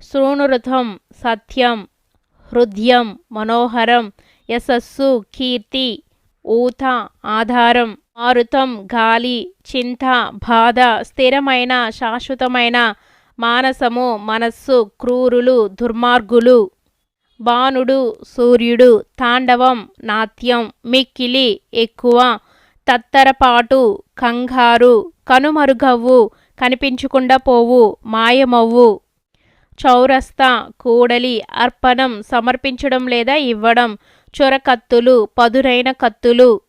శృణురథం, సత్యం. హృదయం, మనోహరం. యశస్సు, కీర్తి. ఊత, ఆధారం. మారుతం, గాలి. చింత, బాధ. స్థిరమైన, శాశ్వతమైన. మానసము, మనస్సు. క్రూరులు, దుర్మార్గులు. బాణుడు, సూర్యుడు. తాండవం, నాట్యం. మిక్కిలి, ఎక్కువ. తత్తరపాటు, కంగారు. కనుమరుగవ్వు, కనిపించకుండా పోవు, మాయమవ్వు. చౌరస్తా, కూడలి. అర్పణం, సమర్పించడం లేదా ఇవ్వడం. చొరకత్తులు, పదురైన కత్తులు.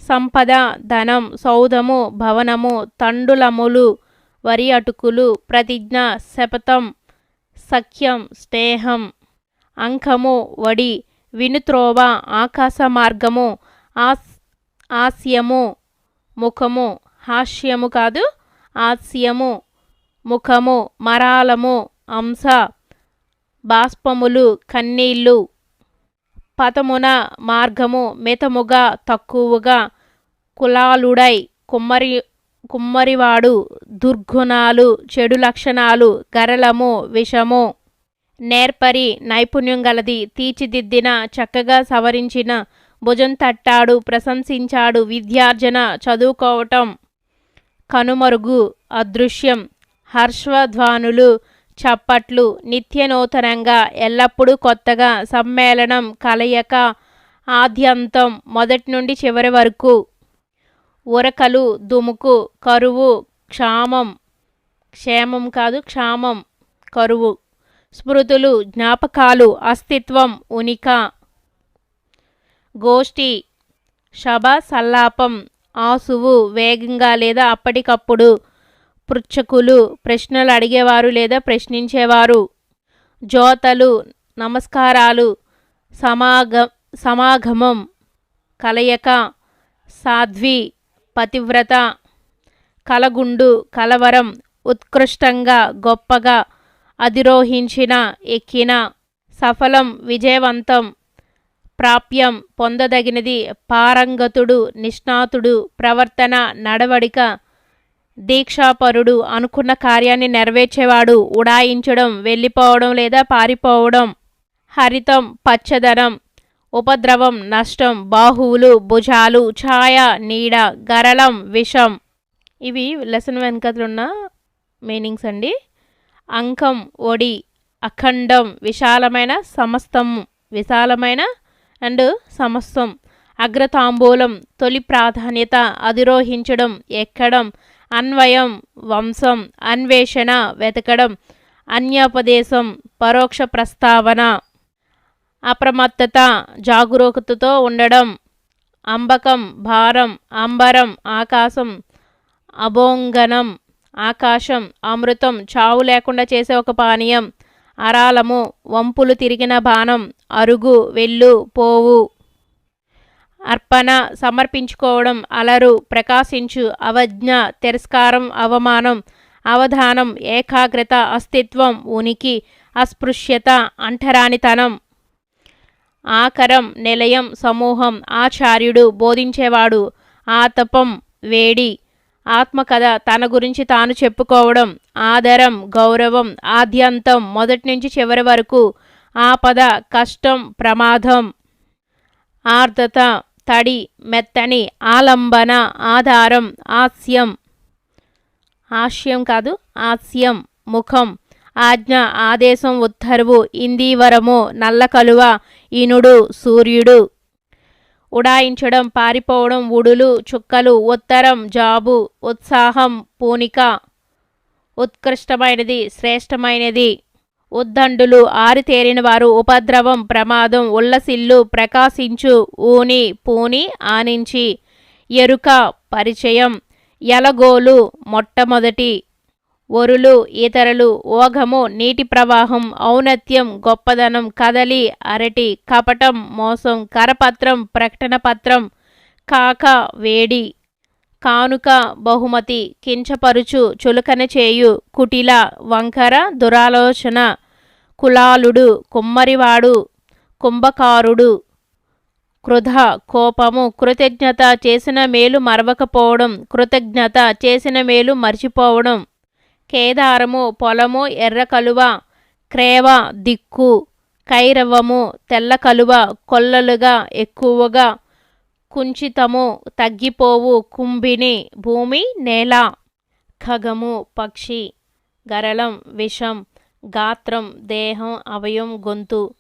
సంపద, ధనం. సౌధము, భవనము. తండులములు, వరి అటుకులు. ప్రతిజ్ఞ, శపథం. సఖ్యం, స్నేహం. అంకము, వడి. వినుత్రోవ, ఆకాశ మార్గము. ఆస్యము, ముఖము. హాస్యము కాదు, ఆస్యము, ముఖము. మరాలము, అంశ. బాష్పములు, కన్నీళ్ళు. పతమున, మార్గము. మితముగా, తక్కువగా. కులాలుడై, కుమ్మరివాడు. దుర్గుణాలు, చెడు లక్షణాలు. గరళము, విషము. నేర్పరి, నైపుణ్యం గలది. తీర్చిదిద్దిన, చక్కగా సవరించిన. భుజం తట్టాడు, ప్రశంసించాడు. విద్యార్జన, చదువుకోవటం. కనుమరుగు, అదృశ్యం. హర్షధ్వానులు, చప్పట్లు. నిత్యనూతనంగా, ఎల్లప్పుడూ కొత్తగా. సమ్మేళనం, కలయిక. ఆద్యంతం, మొదటి నుండి చివరి వరకు. ఉరకలు, దుముకు. కరువు, క్షామం. క్షేమం కాదు క్షామం, కరువు. స్మృతులు, జ్ఞాపకాలు, అస్తిత్వం, ఉనిక. గోష్ఠి, సభ, సల్లాపం, ఆసువు, వేగంగా లేదా అప్పటికప్పుడు. పృచ్ఛకులు, ప్రశ్నలు అడిగేవారు లేదా ప్రశ్నించేవారు. జోతలు, నమస్కారాలు, సమాగమం, కలయిక. సాధ్వి, పతివ్రత. కలగుండు, కలవరం, ఉత్కృష్టంగా, గొప్పగా, అధిరోహించిన, ఎక్కిన. సఫలం, విజయవంతం. ప్రాప్యం, పొందదగినది. పారంగతుడు, నిష్ణాతుడు. ప్రవర్తన, నడవడిక. దీక్షాపరుడు, అనుకున్న కార్యాన్ని నెరవేర్చేవాడు. ఉడాయించడం, వెళ్ళిపోవడం లేదా పారిపోవడం. హరితం, పచ్చదనం. ఉపద్రవం, నష్టం. బాహువులు, భుజాలు. ఛాయ, నీడ. గరళం, విషం. ఇవి లెసన్ వెనకలున్న మీనింగ్స్ అండి. అంకం, ఒడి. అఖండం, విశాలమైన, సమస్తం. విశాలమైన అండ్ సమస్తం. అగ్రతాంబూలం, తొలి ప్రాధాన్యత. అధిరోహించడం, ఎక్కడం. అన్వయం, వంశం. అన్వేషణ, వెతకడం. అన్యోపదేశం, పరోక్ష ప్రస్తావన. అప్రమత్తత, జాగరూకతతో ఉండడం. అంబకం, భారం. అంబరం, ఆకాశం. అభోంగనం, ఆకాశం. అమృతం, చావు లేకుండా చేసే ఒక పానీయం. అరాలము, వంపులు తిరిగిన బాణం. అరుగు, వెళ్ళు, పోవు. అర్పణ, సమర్పించుకోవడం. అలరు, ప్రకాశించు. అవజ్ఞ, తిరస్కారం, అవమానం. అవధానం, ఏకాగ్రత. అస్తిత్వం, ఉనికి. అస్పృశ్యత, అంటరానితనం. ఆకరం, నిలయం, సమూహం. ఆచార్యుడు, బోధించేవాడు. ఆతపం, వేడి. ఆత్మకథ, తన గురించి తాను చెప్పుకోవడం. ఆదరం, గౌరవం. ఆద్యంతం, మొదటి నుంచి చివరి వరకు. ఆపద, కష్టం, ప్రమాదం. ఆర్ద్రత, తడి, మెత్తని. ఆలంబన, ఆధారం. ఆస్యం, హాస్యం కాదు ఆస్యం, ముఖం. ఆజ్ఞ, ఆదేశం, ఉత్తర్వు. ఇందీవరము, నల్ల కలువ. ఇనుడు, సూర్యుడు. ఉడాయించడం, పారిపోవడం. ఉడులు, చుక్కలు. ఉత్తరం, జాబు. ఉత్సాహం, పూనిక. ఉత్కృష్టమైనది, శ్రేష్టమైనది. ఉద్దండులు, ఆరితేరిన వారు. ఉపద్రవం, ప్రమాదం. ఉల్లసిల్లు, ప్రకాశించు. ఊని, పూని, ఆనించి. ఎరుక, పరిచయం. ఎలగోలు, మొట్టమొదటి. ఒరులు, ఇతరులు. ఓఘము, నీటి ప్రవాహం. ఔన్నత్యం, గొప్పదనం. కదలి, అరటి. కపటం, మోసం. కరపత్రం, ప్రకటన పత్రం. కాక, వేడి. కానుక, బహుమతి. కించపరుచు, చులకన చేయు. కుటిల, వంకర, దురాలోచన. కులాలుడు, కుమ్మరివాడు. కుంభకారుడు. క్రుధ, కోపము. కృతజ్ఞత, చేసిన మేలు మరవకపోవడం. కృతజ్ఞత, చేసిన మేలు మర్చిపోవడం. కేదారము, పొలము. ఎర్ర కలువ. క్రేవ, దిక్కు. కైరవము, తెల్ల కలువ. కొల్లలుగా, ఎక్కువగా. కుంచితము, తగ్గిపోవు. కుంభిని, భూమి, నేల. ఖగము, పక్షి. గరళం, విషం. గాత్రం, దేహం, అవయం, గొంతు.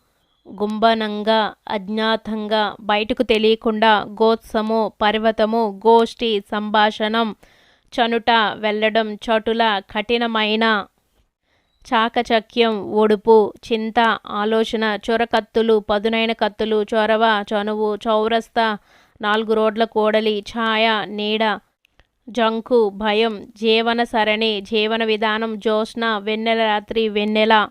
గుంబనంగా, అజ్ఞాతంగా, బయటకు తెలియకుండా. గోత్సము, పర్వతము. గోష్ఠి, సంభాషణం. చనుట, వెళ్ళడం. చటుల, కఠినమైన. చాకచక్యం, ఒడుపు. చింత, ఆలోచన. చొరకత్తులు, పదునైన కత్తులు. చొరవ, చనువు. చౌరస్తా, 4 రోడ్ల కూడలి. ఛాయ, నీడ. జంకు, భయం. జీవన సరణి, జీవన విధానం. జ్యోత్స్న, వెన్నెల రాత్రి, వెన్నెల.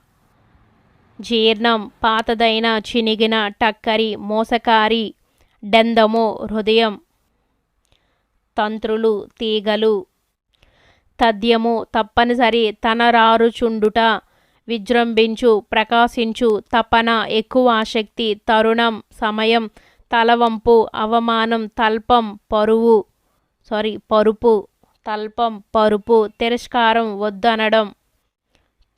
జీర్ణం, పాతదైన, చినిగిన. టక్కరి, మోసకారి. డెందము, హృదయం. తంత్రులు, తీగలు. తథ్యము, తప్పనిసరి. తనరారుచుండుట. విజృంభించు, ప్రకాశించు. తపన, ఎక్కువ ఆసక్తి. తరుణం, సమయం. తలవంపు, అవమానం. తల్పం, పరుపు. తల్పం, పరుపు. తిరస్కారం, వద్దనడం.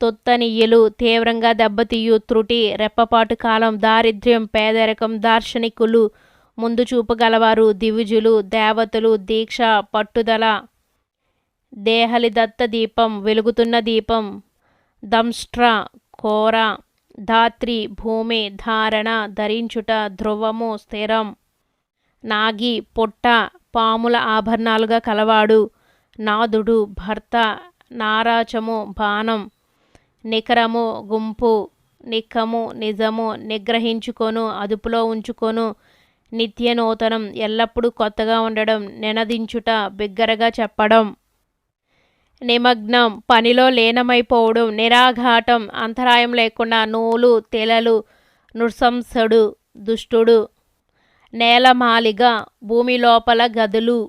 తొత్తనియ్యలు, తీవ్రంగా దెబ్బతీయు. త్రుటి, రెప్పపాటు కాలం. దారిద్ర్యం, పేదరికం. దార్శనికులు, ముందు చూపు గలవారు. దివిజులు, దేవతలు. దీక్ష, పట్టుదల. దేహలిదత్త దీపం, వెలుగుతున్న దీపం. దంష్ట్ర, కోర. ధాత్రి, భూమి. ధారణ, ధరించుట. ధ్రువము, స్థిరం. నాగి, పుట్ట. పాముల ఆభరణాలుగా కలవాడు. నాదుడు, భర్త. నారాచము బాణం, నికరము గుంపు, నిక్కము నిజము, నిగ్రహించుకొను అదుపులో ఉంచుకొను, నిత్య నూతనం ఎల్లప్పుడూ కొత్తగా ఉండడం, నినదించుట బిగ్గరగా చెప్పడం. నిమగ్నం పనిలో లీనమైపోవడం, నిరాఘాటం అంతరాయం లేకుండా, నూలు తెలలు, నృశంసుడు దుష్టుడు, నేలమాలిగ భూమి లోపల గదులు,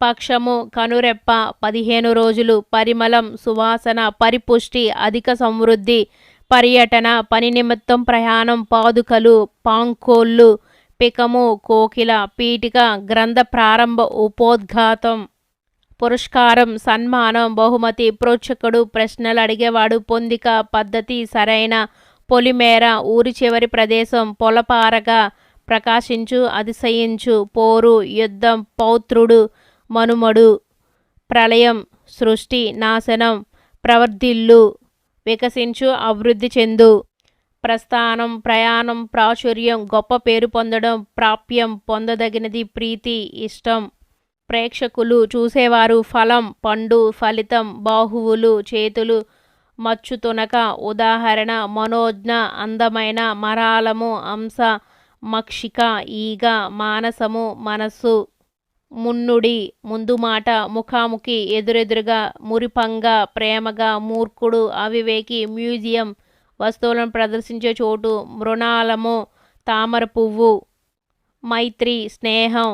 పక్షము కనురెప్ప 15 రోజులు, పరిమళం సువాసన, పరిపుష్టి అధిక సమృద్ధి, పర్యటన పని నిమిత్తం ప్రయాణం, పాదుకలు పాంకోళ్ళు, పికము కోకిల, పీఠిక గ్రంథ ప్రారంభ ఉపోద్ఘాతం, పురస్కారం సన్మానం, బహుమతి, ప్రోక్షకుడు ప్రశ్నలు అడిగేవాడు, పొందిక పద్ధతి, సరైన, పొలిమేర ఊరి చివరి ప్రదేశం, పొలపారగా ప్రకాశించు, అతిశయించు, పోరు యుద్ధం, పౌత్రుడు మనుమడు, ప్రళయం సృష్టి నాశనం, ప్రవర్ధిల్లు వికసించు, అభివృద్ధి చెందు, ప్రస్థానం ప్రయాణం, ప్రాచుర్యం గొప్ప పేరు పొందడం, ప్రాప్యం పొందదగినది, ప్రీతి ఇష్టం, ప్రేక్షకులు చూసేవారు, ఫలం పండు, ఫలితం బాహువులు చేతులు, మచ్చు తునక, ఉదాహరణ మనోజ్ఞ అందమైన, మరాలము అంశ, మక్షిక ఈగ, మానసము మనస్సు, మున్నుడి ముందు మాట, ముఖాముఖి ఎదురెదురుగా, మురిపంగా ప్రేమగా, మూర్ఖుడు అవివేకి, మ్యూజియం వస్తువులను ప్రదర్శించే చోటు, మృణాలము తామర పువ్వు, మైత్రి స్నేహం,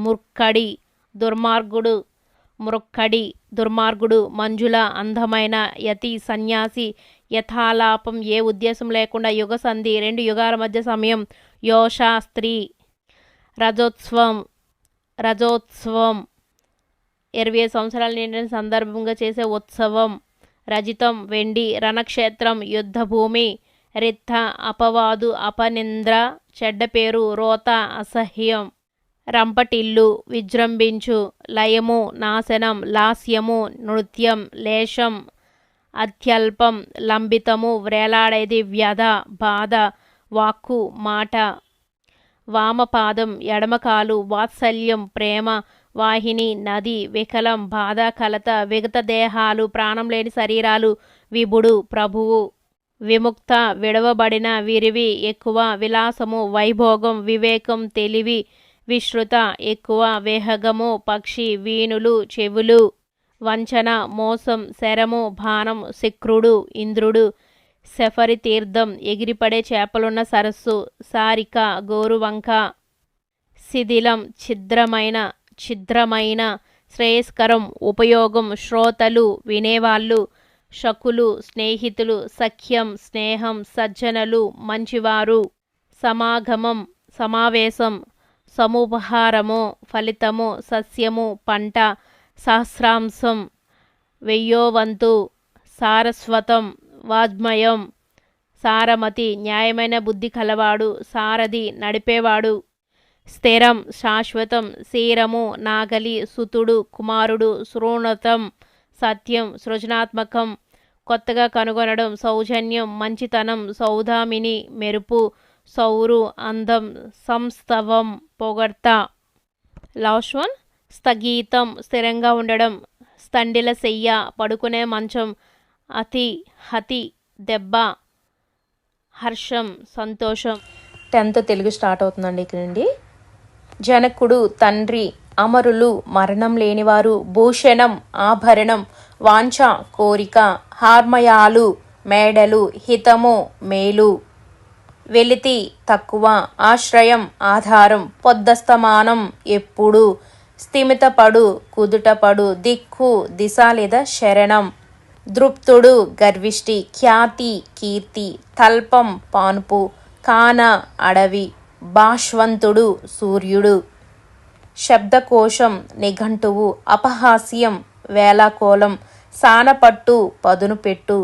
ముర్క్కడి దుర్మార్గుడు, మృక్కడి దుర్మార్గుడు, మంజుల అందమైన, యతి సన్యాసి, యథాలాపం ఏ ఉద్దేశం లేకుండా, యుగ సంధి 2 యుగాల మధ్య సమయం, యోష స్త్రీ, రజోత్సవం 20 సంవత్సరాలు నిండిన సందర్భంగా చేసే ఉత్సవం, రజితం వెండి, రణక్షేత్రం యుద్ధభూమి, రిత్త అపవాదు అపనింద్ర చెడ్డ పేరు, రోత అసహ్యం, రంపటిల్లు విజృంభించు, లయము నాశనం, లాస్యము నృత్యం, లేశం అత్యల్పం, లంబితము వ్రేలాడేది, వ్యధ బాధ, వాక్కు మాట, వామపాదం ఎడమకాలు, వాత్సల్యం ప్రేమ, వాహిని నది, వికలం బాధ కలత, విగత దేహాలు ప్రాణం లేని శరీరాలు, విభుడు ప్రభువు, విముక్త విడవబడిన, విరివి ఎక్కువ, విలాసము వైభోగం, వివేకం తెలివి, విశ్రుత ఎక్కువ, వేహగము పక్షి, వీణులు చెవులు, వంచన మోసం, శరము బాణం, శక్రుడు ఇంద్రుడు, శఫరి తీర్థం ఎగిరిపడే చేపలున్న సరస్సు, సారిక గోరువంక, శిథిలం ఛిద్రమైన, శ్రేయస్కరం ఉపయోగం, శ్రోతలు వినేవాళ్ళు, శకులు స్నేహితులు, సఖ్యం స్నేహం, సజ్జనులు మంచివారు, సమాగమం సమావేశం, సముపహారము ఫలితము, సస్యము పంట, సహస్రాంశం 1000వ వంతు, సారస్వతం వాజ్మయం, సారమతి న్యాయమైన బుద్ధి కలవాడు, సారథి నడిపేవాడు, స్థిరం శాశ్వతం, శీరము నాగలి, సుతుడు కుమారుడు, శృణుతం సత్యం, సృజనాత్మకం కొత్తగా కనుగొనడం, సౌజన్యం మంచితనం, సౌదామిని మెరుపు, సౌరు అందం, సంస్తవం పొగడ్త. లాస్ట్ వన్ స్థగీతం స్థిరంగా ఉండడం, స్థండిల శయ్య పడుకునే మంచం, హతి దెబ్బ, హర్షం సంతోషం. 10th తెలుగు స్టార్ట్ అవుతుందండి ఇక్కడ నుండి. జనకుడు తండ్రి, అమరులు మరణం లేనివారు, భూషణం ఆభరణం, వాంఛ కోరిక, హార్మయాలు మేడలు, హితము మేలు, వెలితి తక్కువ, ఆశ్రయం ఆధారం, పొద్దస్తమానం ఎప్పుడు, స్థిమితపడు కుదుటపడు, దిక్కు దిశ లేదా శరణం, దృప్తుడు గర్విష్టి, ఖ్యాతి కీర్తి, తల్పం పానుపు, కాన అడవి, భాష్వంతుడు సూర్యుడు, శబ్దకోశం నిఘంటువు, అపహాస్యం వేలాకోలం, సానపట్టు పదును పెట్టు,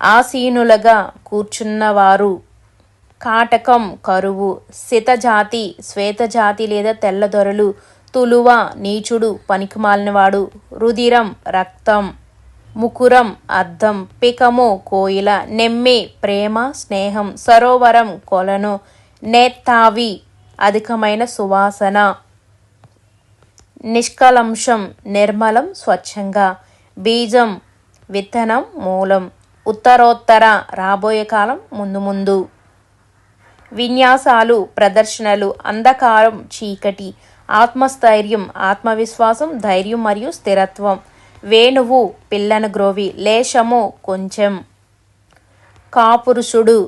ఆసీనులుగా కూర్చున్నవారు, కాటకం కరువు, సితజాతి శ్వేతజాతి లేదా తెల్లదొరలు, తులువ నీచుడు పనికిమాలినవాడు, రుధిరం రక్తం, ముకురం అద్దం, పికము కోయిల, నెమ్మి ప్రేమ స్నేహం, సరోవరం కొలను, నేత్తావి అధికమైన సువాసన, నిష్కలంషం నిర్మలం స్వచ్ఛంగా. బీజం విత్తనం మూలం. ఉత్తరోత్తర రాబోయే కాలం ముందు ముందు. విన్యాసాలు ప్రదర్శనలు అంధకారం చీకటి. ఆత్మస్థైర్యం ఆత్మవిశ్వాసం ధైర్యం మరియు స్థిరత్వం. వేణువు పిల్లను గ్రోవి. లేశము కొంచెం. కాపురుషుడు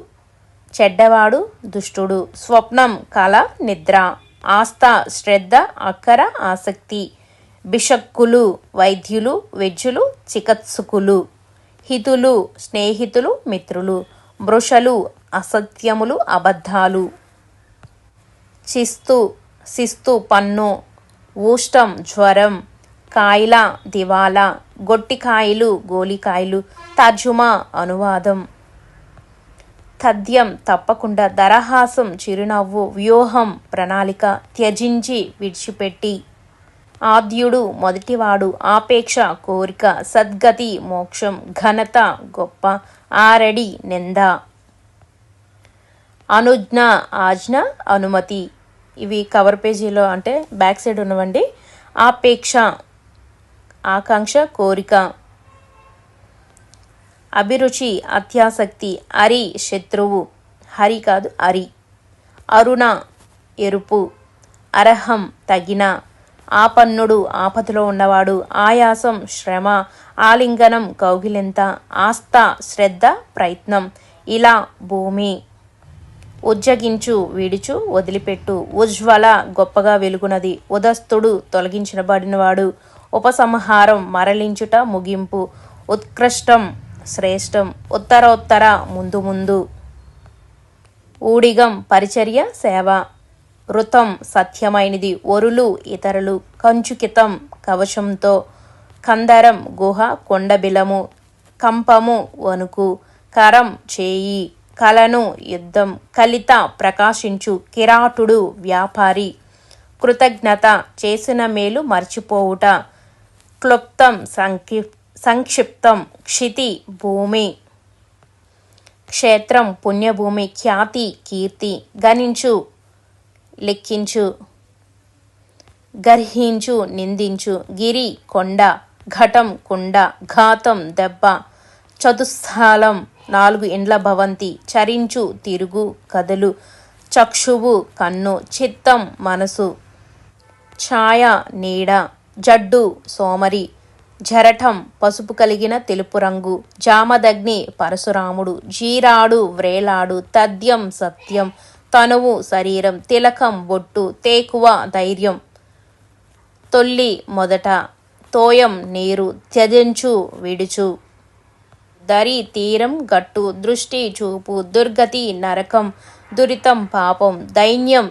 చెడ్డవాడు దుష్టుడు. స్వప్నం కల నిద్ర. ఆస్థ శ్రద్ధ అక్కర ఆసక్తి. బిషక్కులు వైద్యులు వెజ్జులు చికిత్సకులు. హితులు స్నేహితులు మిత్రులు. మృషలు అసత్యములు అబద్ధాలు. శిస్తు పన్ను. ఊష్టం జ్వరం. కాయల దివాలా. గొట్టికాయలు గోలికాయలు. తర్జుమా అనువాదం. తథ్యం తప్పకుండా. దరహాసం చిరునవ్వు. వ్యూహం ప్రణాళిక. త్యజించి విడిచిపెట్టి. ఆద్యుడు మొదటివాడు. ఆపేక్ష కోరిక. సద్గతి మోక్షం. ఘనత గొప్ప. ఆరడి నింద. అనుజ్ఞ ఆజ్ఞ అనుమతి. ఇవి కవర్ పేజీలో అంటే బ్యాక్ సైడ్ ఉన్నవండి. ఆపేక్ష ఆకాంక్ష కోరిక. అభిరుచి అత్యాసక్తి. అరి శత్రువు. హరి కాదు అరి. అరుణ ఎరుపు. అర్హం తగిన. ఆపన్నుడు ఆపదలో ఉన్నవాడు. ఆయాసం శ్రమ. ఆలింగనం కౌగిలింత. ఆస్థ శ్రద్ధ ప్రయత్నం. ఇలా భూమి. ఉజ్జగించు విడుచు వదిలిపెట్టు. ఉజ్వల గొప్పగా వెలుగునది. ఉదస్తుడు తొలగించబడినవాడు. ఉపసంహారం మరలించుట ముగింపు. ఉత్కృష్టం శ్రేష్టం. ఉత్తరోత్తర ముందు ముందు. ఊడిగం పరిచర్య సేవ. ఋతం సత్యమైనది. ఒరులు ఇతరులు. కంచుకితం కవచంతో. కందరం గుహ కొండబిలము. కంపము వణుకు. కరం చేయి. కలను యుద్ధం. కలిత ప్రకాశించు. కిరాటుడు వ్యాపారి. కృతజ్ఞత చేసిన మేలు మర్చిపోవుట. క్లుప్తం సంక్షిప్తం. క్షితి భూమి. క్షేత్రం పుణ్యభూమి. ఖ్యాతి కీర్తి. గణించు లెక్కించు. గర్హించు నిందించు. గిరి కొండ. ఘటం కుండ. ఘాతం దెబ్బ. చతుస్థలం 4 ఇండ్ల భవంతి. చరించు తిరుగు కదలు. చక్షువు కన్ను. చిత్తం మనసు. ఛాయ నీడ. జడ్డు సోమరి. జరఠం పసుపు కలిగిన తెలుపు రంగు. జామదగ్ని పరశురాముడు. జీరాడు వ్రేలాడు. తథ్యం సత్యం. తనువు శరీరం. తిలకం బొట్టు. తేకువ ధైర్యం. తొల్లి మొదట. తోయం నీరు. త్యజించు విడుచు. దరి తీరం గట్టు. దృష్టి చూపు. దుర్గతి నరకం. దురితం పాపం. దైన్యం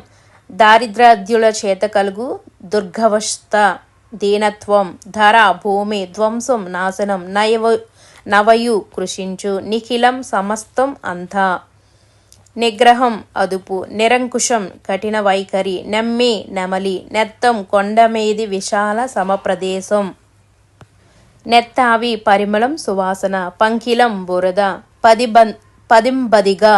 దారిద్ర్యాద్యుల చేత కలుగు దుర్గవస్థ దీనత్వం. ధర భూమి. ధ్వంసం నాశనం. నవయు కృషించు. నిఖిలం సమస్తం అంతా. నిగ్రహం అదుపు. నిరంకుశం కఠిన వైఖరి. నెమ్మి నెమలి. నెత్తం కొండమీది విశాల సమప్రదేశం. నెత్తావి పరిమళం సువాసన. పంకిలం బురద. పదింబదిగా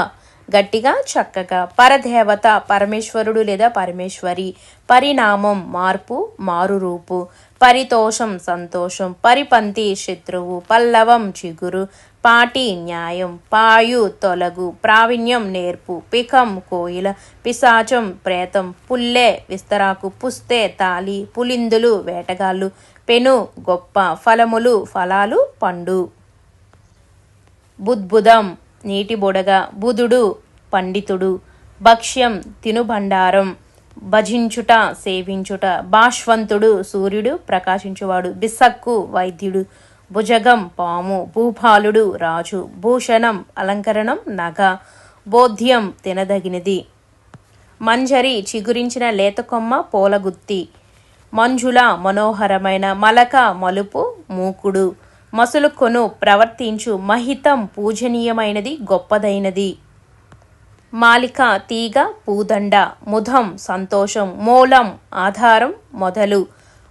గట్టిగా చక్కగా. పరదేవత పరమేశ్వరుడు లేదా పరమేశ్వరి. పరిణామం మార్పు మారురూపు. పరితోషం సంతోషం. పరిపంతి శత్రువు. పల్లవం చిగురు. పాటి న్యాయం. పాయు తొలగు. ప్రావీణ్యం నేర్పు. పికం కోయిల. పిశాచం ప్రేతం. పుల్లె విస్తరాకు. పుస్తే తాలి. పులిందులు వేటగాళ్ళు. పెను గొప్ప. ఫలములు ఫలాలు పండు. బుద్బుదం నీటి బుడగ. బుధుడు పండితుడు. భక్ష్యం తినుబండారం. భజించుట సేవించుట. భాష్వంతుడు సూర్యుడు ప్రకాశించువాడు. బిసక్కు వైద్యుడు. భుజగం పాము. భూపాలుడు రాజు. భూషణం అలంకరణం నగ. బోధ్యం తినదగినది. మంజరి చిగురించిన లేతకొమ్మ పూలగుత్తి. మంజుల మనోహరమైన. మలక మలుపు మూకుడు. మసులుకొను ప్రవర్తించు. మహితం పూజనీయమైనది గొప్పదైనది. మాలిక తీగ పూదండ. ముధం సంతోషం. మూలం ఆధారం మొదలు.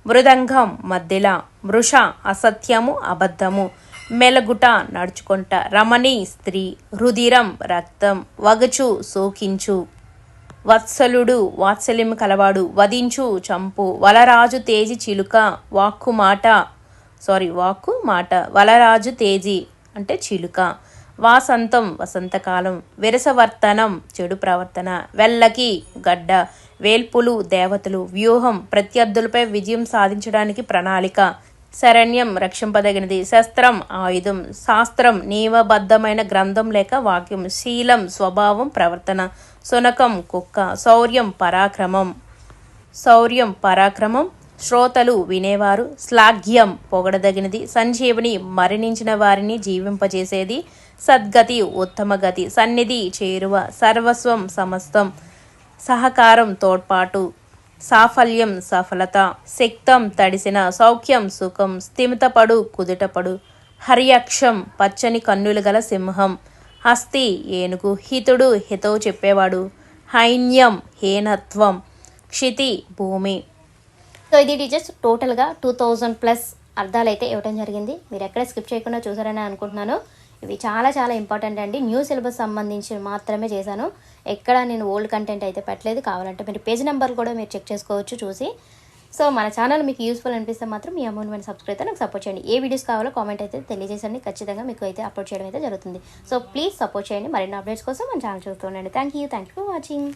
మృదంగం మద్దెల. మృష అసత్యము అబద్ధము. మెలగుట నడుచుకుంట. రమణి స్త్రీ. రుధిరం రక్తం. వగచు సోకించు. వత్సలుడు వాత్సల్యం కలవాడు, వధించు చంపు, వలరాజు తేజి చిలుక, వాక్కు మాట, వలరాజు తేజి అంటే చిలుక, వాసంతం వసంతకాలం, విరసవర్తనం చెడు ప్రవర్తన, వెల్లకి గడ్డ, వేల్పులు దేవతలు, వ్యూహం ప్రత్యర్థులపై విజయం సాధించడానికి ప్రణాళిక, శరణ్యం రక్షింపదగినది, శస్త్రం ఆయుధం, శాస్త్రం నియమబద్ధమైన గ్రంథం లేక వాక్యం, శీలం స్వభావం ప్రవర్తన, శునకం కుక్క, శౌర్యం పరాక్రమం, శ్రోతలు వినేవారు, శ్లాఘ్యం పొగడదగినది, సంజీవని మరణించిన వారిని జీవింపజేసేది, సద్గతి ఉత్తమ గతి, సన్నిధి చేరువ, సర్వస్వం సమస్తం, సహకారం తోడ్పాటు, సాఫల్యం సఫలత, శక్తం తడిసిన, సౌఖ్యం సుఖం, స్థిమితపడు కుదుటపడు, హర్యక్షం పచ్చని కన్నులు గల సింహం, హస్తి ఏనుగు, హితుడు హితవు చెప్పేవాడు, హైన్యం హీనత్వం, క్షితి భూమి. సో ఇది టీచర్స్ టోటల్గా 2000+ అర్థాలు అయితే ఇవ్వడం జరిగింది. మీరు ఎక్కడ స్కిప్ చేయకుండా చూసారని అనుకుంటున్నాను. ఇవి చాలా చాలా ఇంపార్టెంట్ అండి. న్యూ సిలబస్ సంబంధించి మాత్రమే చేశాను. ఎక్కడ నేను ఓల్డ్ కంటెంట్ అయితే పెట్టలేదు. కావాలంటే మీరు పేజ్ నెంబర్ కూడా మీరు చెక్ చేసుకోవచ్చు చూసి. సో మన ఛానల్ మీకు యూస్ఫుల్ అనిపిస్తే మాత్రం మీ అమౌంట్ మీద సబ్స్క్రైబ్ అయితే నాకు సపోర్ట్ చేయండి. ఏ వీడియోస్ కావాలో కామెంట్ అయితే తెలియజేసండి. ఖచ్చితంగా మీకు అయితే అప్లోడ్ చేయడం అయితే జరుగుతుంది. సో ప్లీజ్ సపోర్ట్ చేయండి. మరిన్ని అప్డేట్స్ కోసం మన ఛానల్ చూస్తూ ఉండండి. Thank you for watching.